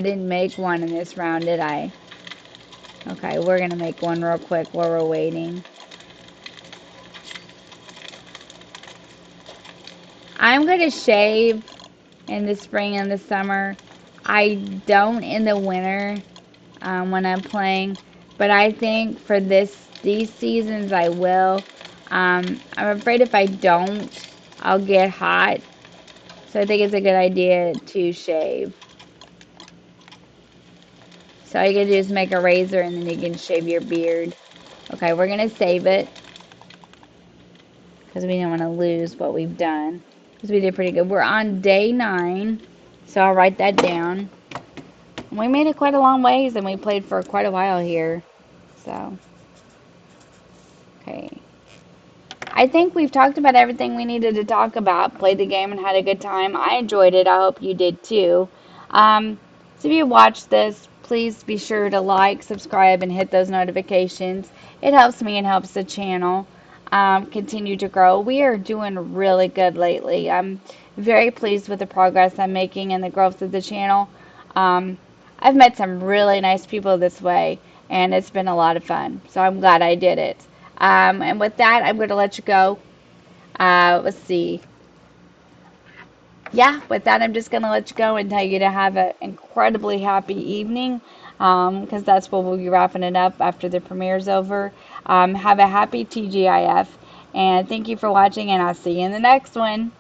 didn't make one in this round, did I? Okay, we're gonna make one real quick while we're waiting. I'm gonna shave in the spring and the summer. I don't in the winter when I'm playing, but I think for these seasons I will. I'm afraid if I don't, I'll get hot. So I think it's a good idea to shave. So all you can do is make a razor and then you can shave your beard. Okay, we're going to save it because we don't want to lose what we've done. Because we did pretty good. We're on day 9, so I'll write that down. We made it quite a long ways and we played for quite a while here. So, okay. I think we've talked about everything we needed to talk about. Played the game and had a good time. I enjoyed it. I hope you did too. So if you watched this, please be sure to like, subscribe, and hit those notifications. It helps me and helps the channel continue to grow. We are doing really good lately. I'm very pleased with the progress I'm making and the growth of the channel. Um, I've met some really nice people this way, and it's been a lot of fun. So I'm glad I did it. And with that, I'm going to let you go. Let's see. Yeah, with that, I'm just going to let you go and tell you to have an incredibly happy evening because that's what we'll be wrapping it up after the premiere's over. Have a happy TGIF, and thank you for watching, and I'll see you in the next one.